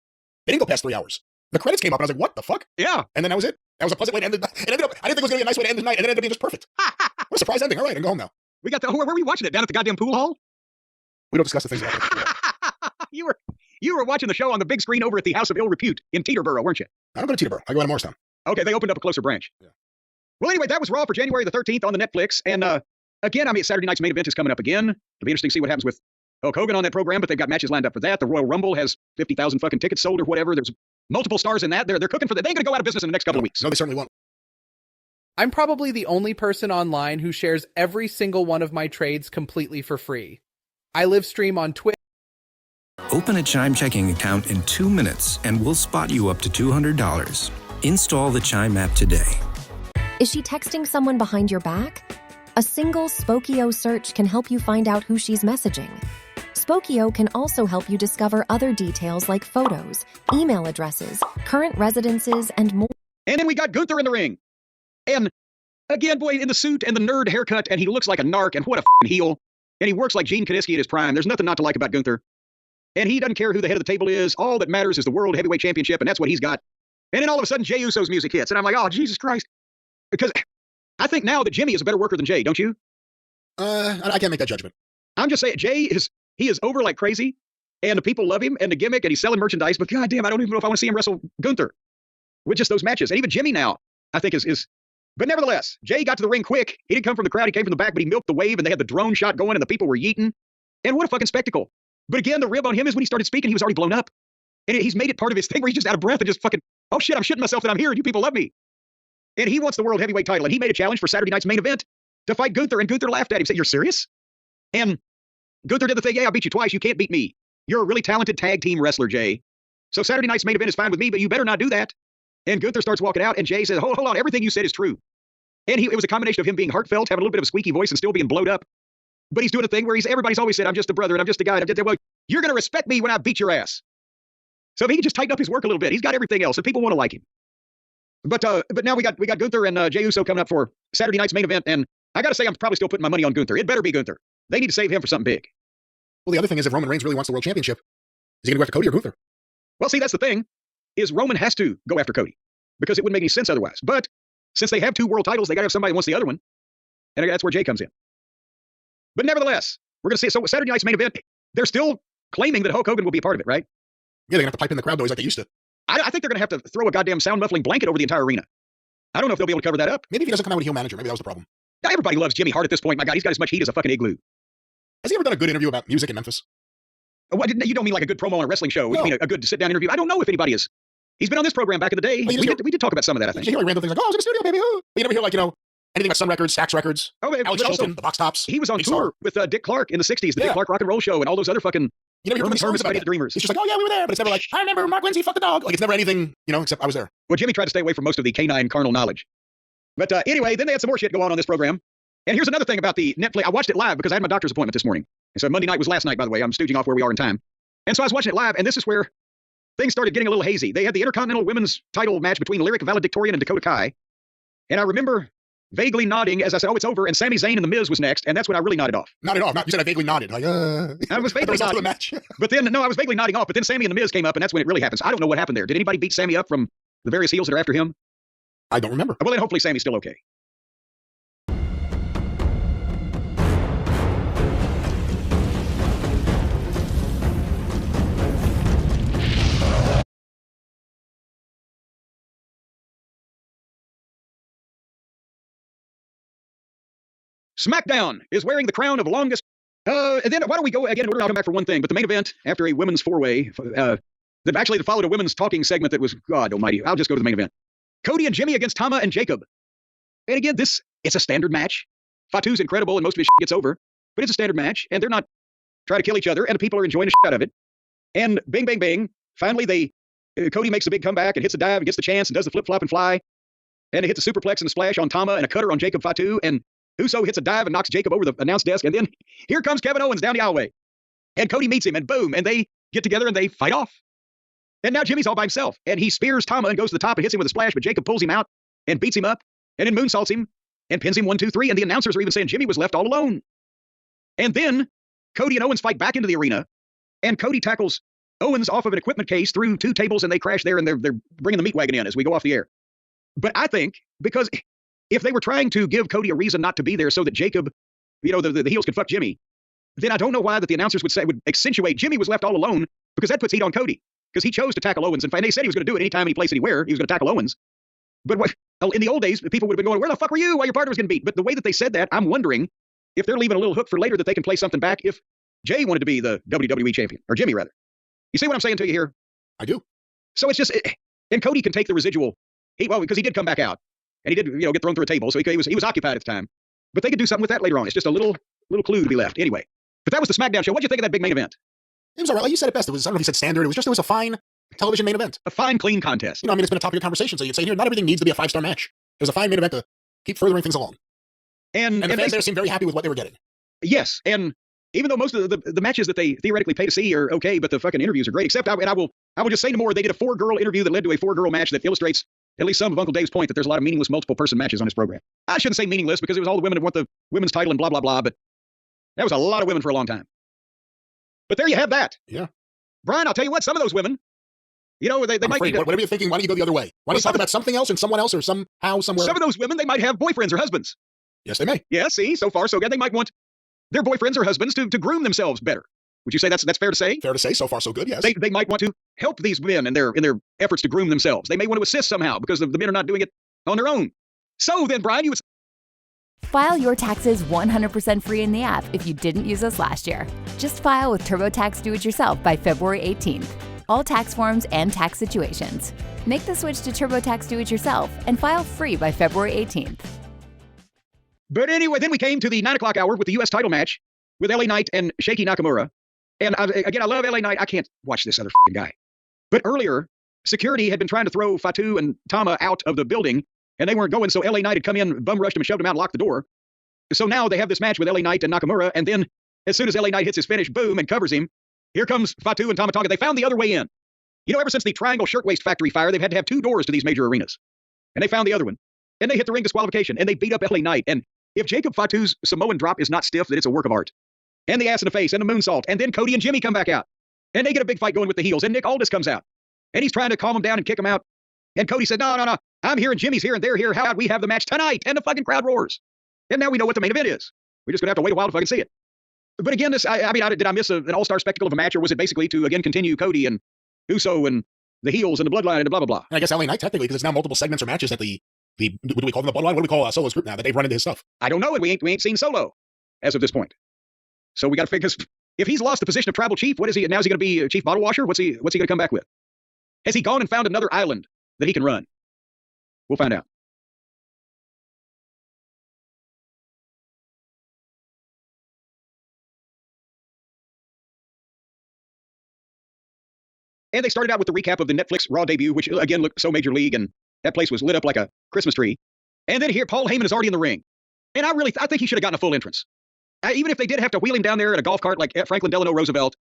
They didn't go past 3 hours. The credits came up, and I was like, what the fuck?
Yeah.
And then that was it. That was a pleasant way to end it. It ended up, I didn't think it was going to be a nice way to end the night, and it ended up being just perfect. What a surprise ending. All right, I can go home now.
We got where were you watching it? Down at the goddamn pool hall?
We don't discuss the things about it.
You were watching the show on the big screen over at the House of Ill Repute in Teterboro, weren't you?
I don't go to Teterboro. I go out of Morristown.
Okay, they opened up a closer branch.
Yeah.
Well, anyway, that was Raw for January the 13th on the Netflix. And again, I mean, Saturday night's main event is coming up again. It'll be interesting to see what happens with Hulk Hogan on that program, but they've got matches lined up for that. The Royal Rumble has 50,000 fucking tickets sold or whatever. There's multiple stars in that. They're cooking for that. They ain't going to go out of business in the next couple of weeks.
No, they certainly won't.
I'm probably the only person online who shares every single one of my trades completely for free. I live stream on Twitch.
Open a Chime checking account in 2 minutes and we'll spot you up to $200. Install the Chime app today.
Is she texting someone behind your back? A single Spokio search can help you find out who she's messaging. Spokio can also help you discover other details like photos, email addresses, current residences, and more.
And then we got Gunther in the ring. And again, boy, in the suit and the nerd haircut, and he looks like a narc, and what a f***ing heel. And he works like Gene Kiniski at his prime. There's nothing not to like about Gunther. And he doesn't care who the head of the table is. All that matters is the World Heavyweight Championship, and that's what he's got. And then all of a sudden, Jey Uso's music hits, and I'm like, oh, Jesus Christ. Because I think now that Jimmy is a better worker than Jey, don't you?
I can't make that judgment.
I'm just saying, Jey is over like crazy, and the people love him, and the gimmick, and he's selling merchandise, but goddamn, I don't even know if I want to see him wrestle Gunther with just those matches. And even Jimmy now, I think is. But nevertheless, Jey got to the ring quick. He didn't come from the crowd, he came from the back, but he milked the wave, and they had the drone shot going, and the people were yeeting. And what a fucking spectacle. But again, the rib on him is when he started speaking, he was already blown up. And he's made it part of his thing where he's just out of breath and just fucking, oh shit, I'm shitting myself that I'm here and you people love me. And he wants the World Heavyweight title, and he made a challenge for Saturday night's main event to fight Gunther, and Gunther laughed at him, said, you're serious? And Gunther did the thing, yeah, I beat you twice, you can't beat me. You're a really talented tag team wrestler, Jey. So Saturday night's main event is fine with me, but you better not do that. And Gunther starts walking out, and Jey says, hold on, everything you said is true. And it was a combination of him being heartfelt, having a little bit of a squeaky voice, and still being blowed up. But he's doing a thing where everybody's always said, I'm just a brother, and I'm just a guy. And well, you're going to respect me when I beat your ass. So if he can just tighten up his work a little bit, he's got everything else, and people want to like him. But now we got Gunther and Jey Uso coming up for Saturday night's main event, and I got to say, I'm probably still putting my money on Gunther. It better be Gunther. They need to save him for something big.
Well, the other thing is, if Roman Reigns really wants the World Championship, is he going to go after Cody or Gunther?
Well, see, that's the thing, is Roman has to go after Cody, because it wouldn't make any sense otherwise. But since they have 2 world titles, they got to have somebody who wants the other one, and that's where Jey comes in. But nevertheless, we're going to see, so Saturday night's main event, they're still claiming that Hulk Hogan will be a part of it, right?
Yeah, they're going to have to pipe in the crowd noise like they used to.
I think they're going to have to throw a goddamn sound muffling blanket over the entire arena. I don't know if they'll be able to cover that up.
Maybe if he doesn't come out with a heel manager, maybe that was the problem.
Now, everybody loves Jimmy Hart at this point. My God, he's got as much heat as a fucking igloo.
Has he ever done a good interview about music in Memphis?
What, you don't mean like a good promo on a wrestling show?
No.
You mean a good sit-down interview? I don't know if anybody is. He's been on this program back in the day.
Well,
we did talk about some of that, I think.
You hear like random things like, oh, I was in the studio, baby. But you never hear like, anything about Sun Records, Stax Records,
Oh,
Alex
but
Chilton,
also,
the Box Tops.
he was on
Big
tour
Star.
with Dick Clark in the 60s, the
Yeah.
Dick Clark Rock and Roll Show, and all those other fucking
You never hear
Herman
stories about
Spaghetti
that.
Dreamers.
It's just like, oh yeah, we were there, but it's never like, I remember Mark Lindsay fucked the dog. Like it's never anything, except I was there.
Well, Jimmy tried to stay away from most of the canine carnal knowledge. But anyway, then they had some more shit go on this program. And here's another thing about the Netflix. I watched it live because I had my doctor's appointment this morning. And so Monday night was last night, by the way. I'm stooging off where we are in time. And so I was watching it live, and this is where things started getting a little hazy. They had the Intercontinental Women's title match between Lyric Valedictorian and Dakota Kai. And I remember vaguely nodding as I said, oh, it's over. And Sami Zayn and The Miz was next. And that's when I really nodded off.
Nodded off. You said I vaguely nodded. Like,
I was vaguely nodding.
Match.
But then, no, I was vaguely nodding off. But then Sami and The Miz came up, and that's when it really happens. I don't know what happened there. Did anybody beat Sami up from the various heels that are after him?
I don't remember.
Well, then hopefully Sami's still okay. Smackdown is wearing the crown of longest. And then why don't we go again? We're going to come back for one thing, but the main event after a women's four-way, that followed a women's talking segment that was, God almighty, I'll just go to the main event. Cody and Jimmy against Tama and Jacob. And again, it's a standard match. Fatu's incredible and most of his shit gets over, but it's a standard match, and they're not trying to kill each other, and the people are enjoying the shit out of it. And bing, bang, bang. Finally, Cody makes a big comeback and hits a dive and gets the chance and does the flip-flop and fly. And it hits a superplex and a splash on Tama and a cutter on Jacob Fatu, and Uso hits a dive and knocks Jacob over the announce desk, and then here comes Kevin Owens down the aisleway. And Cody meets him, and boom, and they get together and they fight off. And now Jimmy's all by himself, and he spears Tama and goes to the top and hits him with a splash, but Jacob pulls him out and beats him up, and then moonsaults him and pins him 1, 2, 3, and the announcers are even saying Jimmy was left all alone. And then Cody and Owens fight back into the arena, and Cody tackles Owens off of an equipment case through 2 tables, and they crash there, and they're bringing the meat wagon in as we go off the air. But I think, because if they were trying to give Cody a reason not to be there so that Jacob, the heels could fuck Jimmy, then I don't know why that the announcers would accentuate Jimmy was left all alone, because that puts heat on Cody, because he chose to tackle Owens. And they said he was going to do it anytime, any place, anywhere. He was going to tackle Owens. But in the old days, people would have been going, where the fuck were you while your partner was getting beat? But the way that they said that, I'm wondering if they're leaving a little hook for later that they can play something back if Jay wanted to be the WWE champion, or Jimmy, rather. You see what I'm saying to you here?
I do.
So it's just, and Cody can take the residual, because he did come back out, and he did, get thrown through a table, so he was occupied at the time. But they could do something with that later on. It's just a little clue to be left. Anyway, but that was the Smackdown show. What'd you think of that big main event?
It was all right. Like you said it best. It was, I don't know if you said standard. It was a fine television main event.
A fine, clean contest.
It's been a topic of conversation, so you'd say here, not everything needs to be a 5-star match. It was a fine main event to keep furthering things along. And the fans there seemed very happy with what they were getting.
Yes, and even though most of the matches that they theoretically pay to see are okay, but the fucking interviews are great, except I will just say no more, they did a 4-girl interview that led to a 4-girl match that illustrates at least some of Uncle Dave's point that there's a lot of meaningless multiple-person matches on his program. I shouldn't say meaningless because it was all the women that want the women's title and blah, blah, blah, but that was a lot of women for a long time. But there you have that.
Yeah.
Brian, I'll tell you what, some of those women, they might be...
Whatever you're thinking, why don't you go the other way? Why don't you talk about something else and someone else or somehow, somewhere?
Some of those women, they might have boyfriends or husbands.
Yes, they may.
Yeah, see, so far so good. They might want their boyfriends or husbands to groom themselves better. Would you say that's fair to say?
Fair to say, so far so good, yes.
They might want to help these men in their efforts to groom themselves. They may want to assist somehow because the men are not doing it on their own. So then, Brian, you would...
File your taxes 100% free in the app if you didn't use us last year. Just file with TurboTax Do-It-Yourself by February 18th. All tax forms and tax situations. Make the switch to TurboTax Do-It-Yourself and file free by February 18th.
But anyway, then we came to the 9 o'clock hour with the U.S. title match with LA Knight and Shaky Nakamura. And I love LA Knight. I can't watch this other guy. But earlier, security had been trying to throw Fatu and Tama out of the building, and they weren't going, so LA Knight had come in, bum-rushed him, and shoved him out, and locked the door. So now they have this match with LA Knight and Nakamura, and then as soon as LA Knight hits his finish, boom, and covers him, here comes Fatu and Tama Tonga. They found the other way in. Ever since the Triangle Shirtwaist Factory fire, they've had to have 2 doors to these major arenas. And they found the other one. And they hit the ring disqualification, and they beat up LA Knight. And if Jacob Fatu's Samoan drop is not stiff, then it's a work of art. And the ass in the face, and the moonsault, and then Cody and Jimmy come back out. And they get a big fight going with the heels, and Nick Aldis comes out. And he's trying to calm them down and kick them out. And Cody said, no, I'm here and Jimmy's here and they're here. How about we have the match tonight? And the fucking crowd roars. And now we know what the main event is. We're just going to have to wait a while to fucking see it. But again, did I miss an all-star spectacle of a match, or was it basically to, again, continue Cody and Uso and the heels and the bloodline and blah, blah, blah?
And I guess LA Knight, technically, because it's now multiple segments or matches that what do we call them, the bloodline? What do we call Solo's group now, that they've run into his stuff?
I don't know, and we ain't seen Solo as of this point. So we got to figure, if he's lost the position of tribal chief, what is he? Now is he going to be a chief bottle washer? What's he going to come back with? Has he gone and found another island that he can run? We'll find out. And they started out with the recap of the Netflix Raw debut, which again looked so major league, and that place was lit up like a Christmas tree. And then here, Paul Heyman is already in the ring. And I think he should have gotten a full entrance. Even if they did have to wheel him down there in a golf cart like Franklin Delano Roosevelt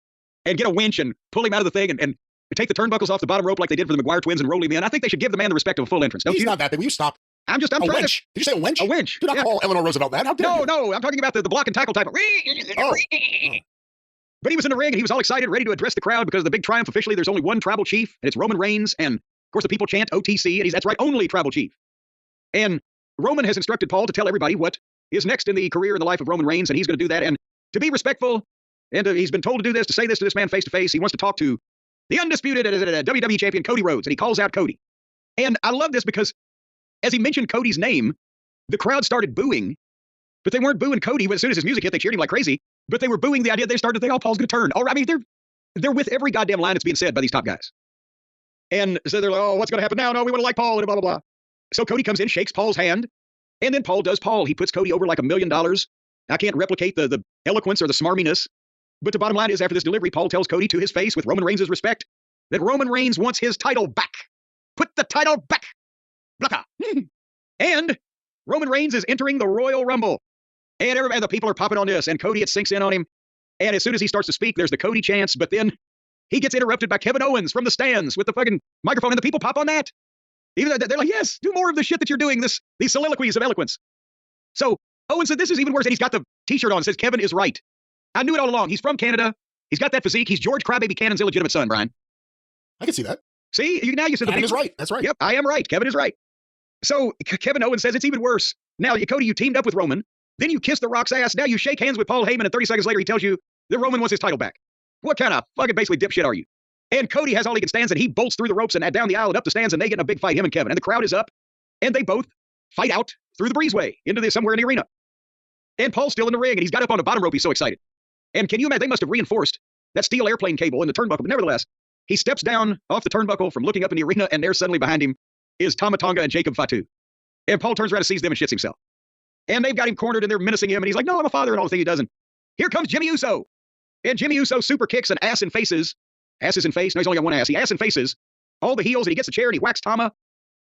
and get a winch and pull him out of the thing and take the turnbuckles off the bottom rope like they did for the McGuire twins and roll him in, I think they should give the man the respect of a full entrance.
He's not that big. Will you stop?
I'm trying
winch. Did you say a winch?
A winch.
Do not call Eleanor Roosevelt that. How dare you?
No. I'm talking about the block and tackle type of...
Oh.
But he was in the ring and he was all excited, ready to address the crowd because of the big triumph. Officially, there's only one tribal chief, and it's Roman Reigns. And of course, the people chant OTC, and that's right, only tribal chief. And Roman has instructed Paul to tell everybody what is next in the career and the life of Roman Reigns, and he's going to do that. And to be respectful, and he's been told to do this, to say this to this man face to face. He wants to talk to the undisputed WWE champion Cody Rhodes, and he calls out Cody. And I love this because as he mentioned Cody's name, the crowd started booing, but they weren't booing Cody. As soon as his music hit, they cheered him like crazy. But they were booing the idea. They started to think, oh, Paul's going to turn. I mean, they're with every goddamn line that's being said by these top guys. And so they're like, oh, what's going to happen now? No, we want to like Paul and blah, blah, blah. So Cody comes in, shakes Paul's hand, and then Paul does Paul. He puts Cody over like $1 million. I can't replicate the eloquence or the smarminess. But the bottom line is, after this delivery, Paul tells Cody to his face, with Roman Reigns' respect, that Roman Reigns wants his title back. Put the title back. Blah. And Roman Reigns is entering the Royal Rumble. And the people are popping on this. And Cody, it sinks in on him. And as soon as he starts to speak, there's the Cody chants, but then he gets interrupted by Kevin Owens from the stands with the fucking microphone, and the people pop on that. Even though they're like, yes, do more of the shit that you're doing, these soliloquies of eloquence. So Owens said, this is even worse, and he's got the t-shirt on that says, Kevin is right. I knew it all along. He's from Canada. He's got that physique. He's George Crybaby Cannon's illegitimate son, Brian.
I can see that.
See, now you said the
Kevin is right. That's right.
Yep, I am right. Kevin is right. So Kevin Owens says it's even worse. Now, Cody, you teamed up with Roman. Then you kiss The Rock's ass. Now you shake hands with Paul Heyman, and 30 seconds later he tells you that Roman wants his title back. What kind of fucking basically dipshit are you? And Cody has all he can stand, and he bolts through the ropes and down the aisle and up the stands, and they get in a big fight, him and Kevin. And the crowd is up, and they both fight out through the breezeway into somewhere in the arena. And Paul's still in the ring, and he's got up on the bottom rope. He's so excited. And can you imagine, they must have reinforced that steel airplane cable in the turnbuckle. But nevertheless, he steps down off the turnbuckle from looking up in the arena, and there suddenly behind him is Tama Tonga and Jacob Fatu. And Paul turns around and sees them and shits himself. And they've got him cornered, and they're menacing him, and he's like, no, I'm a father, and all the thing he does. And here comes Jimmy Uso. And Jimmy Uso super kicks an ass in faces. Asses in face? No, he's only got one ass. He ass in faces all the heels, and he gets a chair, and he whacks Tama.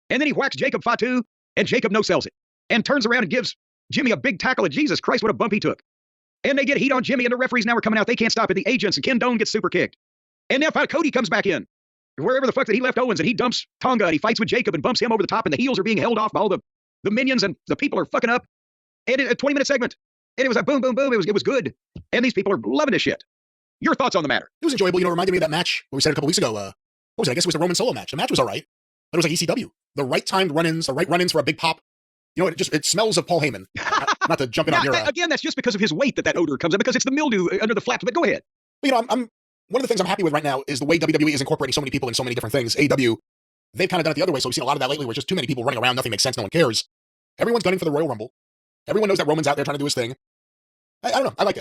And then he whacks Jacob Fatu, and Jacob no-sells it. And turns around and gives Jimmy a big tackle, and Jesus Christ, what a bump he took. And they get heat on Jimmy, and the referees now are coming out. They can't stop it. The agents, and Ken Doane gets super kicked. And now Cody comes back in, wherever the fuck that he left Owens, and he dumps Tonga, and he fights with Jacob and bumps him over the top, and the heels are being held off by all the minions, and the people are fucking up. And a 20-minute segment. And it was like boom, boom, boom. It was good. And these people are loving this shit. Your thoughts on the matter?
It was enjoyable. It reminded me of that match we said a couple weeks ago. What was it? I guess it was the Roman Solo match. The match was all right, but it was like ECW. The right timed run-ins, the right run-ins for a big pop. It smells of Paul Heyman. Not to jump in on your...
Again, that's just because of his weight that odor comes up, because it's the mildew under the flaps. But go ahead.
I'm one of the things I'm happy with right now is the way WWE is incorporating so many people in so many different things. AEW, they've kind of done it the other way, so we've seen a lot of that lately, where it's just too many people running around, nothing makes sense, no one cares. Everyone's gunning for the Royal Rumble. Everyone knows that Roman's out there trying to do his thing. I don't know. I like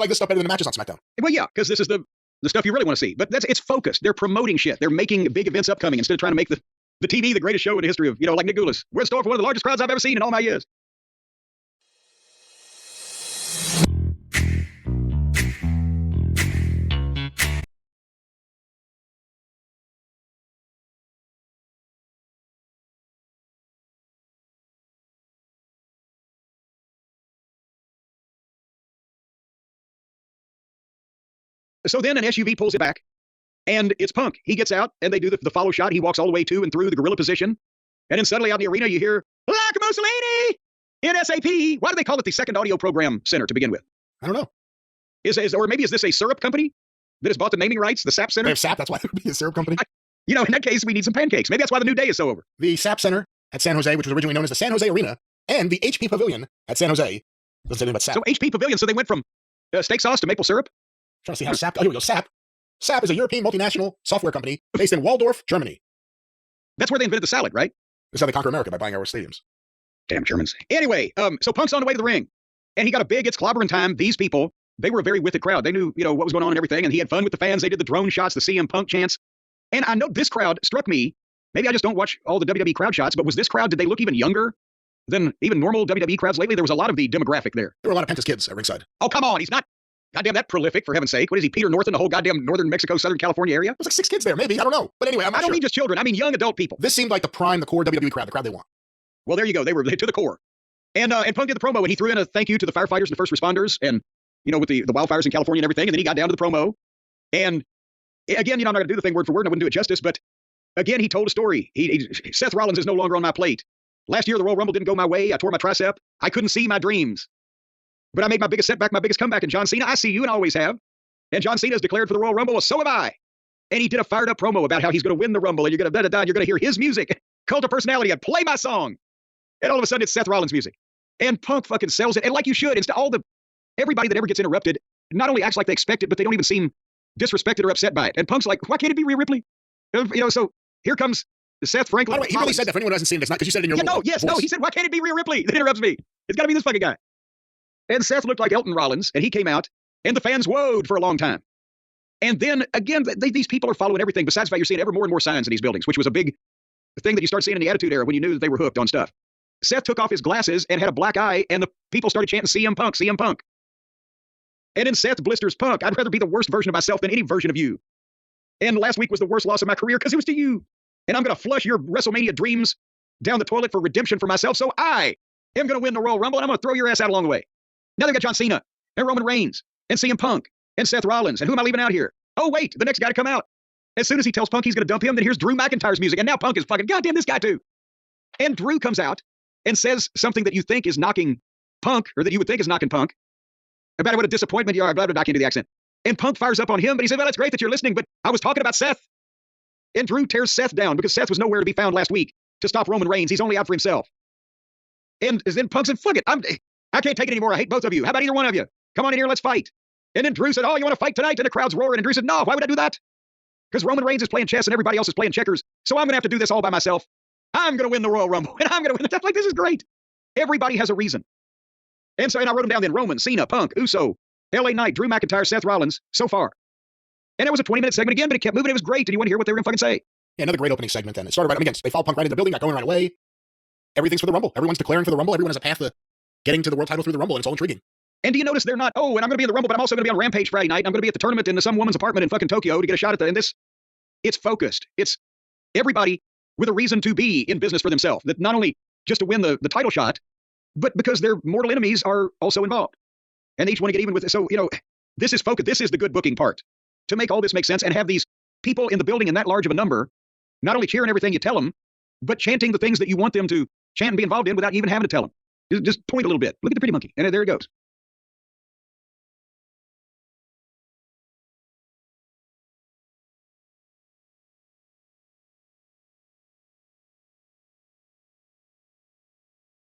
this stuff better than the matches on SmackDown.
Well, yeah, because this is the stuff you really want to see. But it's focused. They're promoting shit. They're making big events upcoming instead of trying to make the TV the greatest show in the history of, like Nick Goulas. We're in store for one of the largest crowds I've ever seen in all my years. So then an SUV pulls it back, and it's Punk. He gets out, and they do the follow shot. He walks all the way to and through the gorilla position. And then suddenly out in the arena, you hear, like Mussolini in SAP. Why do they call it the Second Audio Program Center to begin with?
I don't know.
Or maybe is this a syrup company that has bought the naming rights, the SAP Center?
They have SAP, that's why it would be a syrup company.
In that case, we need some pancakes. Maybe that's why the new day is so over.
The SAP Center at San Jose, which was originally known as the San Jose Arena, and the HP Pavilion at San Jose. Doesn't say anything about SAP.
So HP Pavilion, so they went from steak sauce to maple syrup?
Trying to see how SAP... Oh, here we go. SAP. SAP is a European multinational software company based in Waldorf, Germany.
That's where they invented the salad, right?
This is how they conquer America, by buying our stadiums.
Damn Germans. Anyway, so Punk's on the way to the ring, and he got a big it's clobbering time. These people, they were a very with it crowd. They knew, what was going on and everything, and he had fun with the fans. They did the drone shots, the CM Punk chants. And I know this crowd struck me. Maybe I just don't watch all the WWE crowd shots, but was this crowd, did they look even younger than even normal WWE crowds lately? There was a lot of the demographic there.
There were a lot of Penta's kids at ringside.
Oh, come on. He's not goddamn that prolific, for heaven's sake. What is he, Peter Norton, the whole goddamn northern Mexico, southern California area?
There's like 6 kids there, maybe. I don't know. But anyway,
I don't mean just children. I mean young adult people.
This seemed like the core WWE crowd, the crowd they want.
Well, there you go. They were to the core. And Punk did the promo, and he threw in a thank you to the firefighters and the first responders, and, with the wildfires in California and everything. And then he got down to the promo. And again, I'm not going to do the thing word for word, and I wouldn't do it justice, but again, he told a story. Seth Rollins is no longer on my plate. Last year, the Royal Rumble didn't go my way. I tore my tricep. I couldn't see my dreams. But I made my biggest setback, my biggest comeback. And John Cena, I see you and I always have. And John Cena is declared for the Royal Rumble. Well, so have I. And he did a fired up promo about how he's going to win the Rumble. And you're going to hear his music, Cult of Personality, and play my song. And all of a sudden, it's Seth Rollins' music. And Punk fucking sells it. And like you should, everybody that ever gets interrupted not only acts like they expect it, but they don't even seem disrespected or upset by it. And Punk's like, why can't it be Rhea Ripley? So here comes Seth Franklin.
By the way, he really said that. For anyone who hasn't seen it, it's not because you said it in your
voice. He said, why can't it be Rhea Ripley that interrupts me? It's got to be this fucking guy. And Seth looked like Elton Rollins, and he came out, and the fans whoaed for a long time. And then, again, these people are following everything. Besides the fact you're seeing ever more and more signs in these buildings, which was a big thing that you start seeing in the Attitude Era when you knew that they were hooked on stuff. Seth took off his glasses and had a black eye, and the people started chanting CM Punk, CM Punk. And then Seth blisters Punk. I'd rather be the worst version of myself than any version of you. And last week was the worst loss of my career because it was to you. And I'm going to flush your WrestleMania dreams down the toilet for redemption for myself. So I am going to win the Royal Rumble, and I'm going to throw your ass out along the way. Now they've got John Cena and Roman Reigns and CM Punk and Seth Rollins. And who am I leaving out here? Oh, wait, the next guy to come out. As soon as he tells Punk he's going to dump him, then here's Drew McIntyre's music. And now Punk is fucking, goddamn, this guy too. And Drew comes out and says something that you think is knocking Punk, or that you would think is knocking Punk, about what a disappointment you are. Blah, blah, blah, into the accent. And Punk fires up on him, but he said, well, it's great that you're listening, but I was talking about Seth. And Drew tears Seth down because Seth was nowhere to be found last week to stop Roman Reigns. He's only out for himself. And then Punk said, fuck it, I can't take it anymore. I hate both of you. How about either one of you? Come on in here, let's fight. And then Drew said, oh, you want to fight tonight? And the crowd's roaring. And Drew said, no, why would I do that? Because Roman Reigns is playing chess and everybody else is playing checkers. So I'm going to have to do this all by myself. I'm going to win the Royal Rumble. And I'm going to win. Like, this is great. Everybody has a reason. And I wrote them down then. Roman, Cena, Punk, Uso, LA Knight, Drew McIntyre, Seth Rollins, so far. And it was a 20-minute segment again, but it kept moving. It was great. And you want to hear what they were going to fucking say?
Yeah, another great opening segment then. It started right, again, they follow Punk right into the building, got going right away. Everything's for the Rumble. Everyone's declaring for the Rumble. Everyone has a path to getting to the world title through the Rumble, and it's all intriguing.
And do you notice they're not, oh, and I'm going to be in the Rumble, but I'm also going to be on Rampage Friday night. I'm going to be at the tournament in some woman's apartment in fucking Tokyo to get a shot at and this. It's focused. It's everybody with a reason to be in business for themselves. That not only just to win the title shot, but because their mortal enemies are also involved. And they each want to get even with it. So, this is focus. This is the good booking part. To make all this make sense and have these people in the building in that large of a number, not only cheering everything you tell them, but chanting the things that you want them to chant and be involved in without even having to tell them. Just point a little bit. Look at the pretty monkey. And there it goes.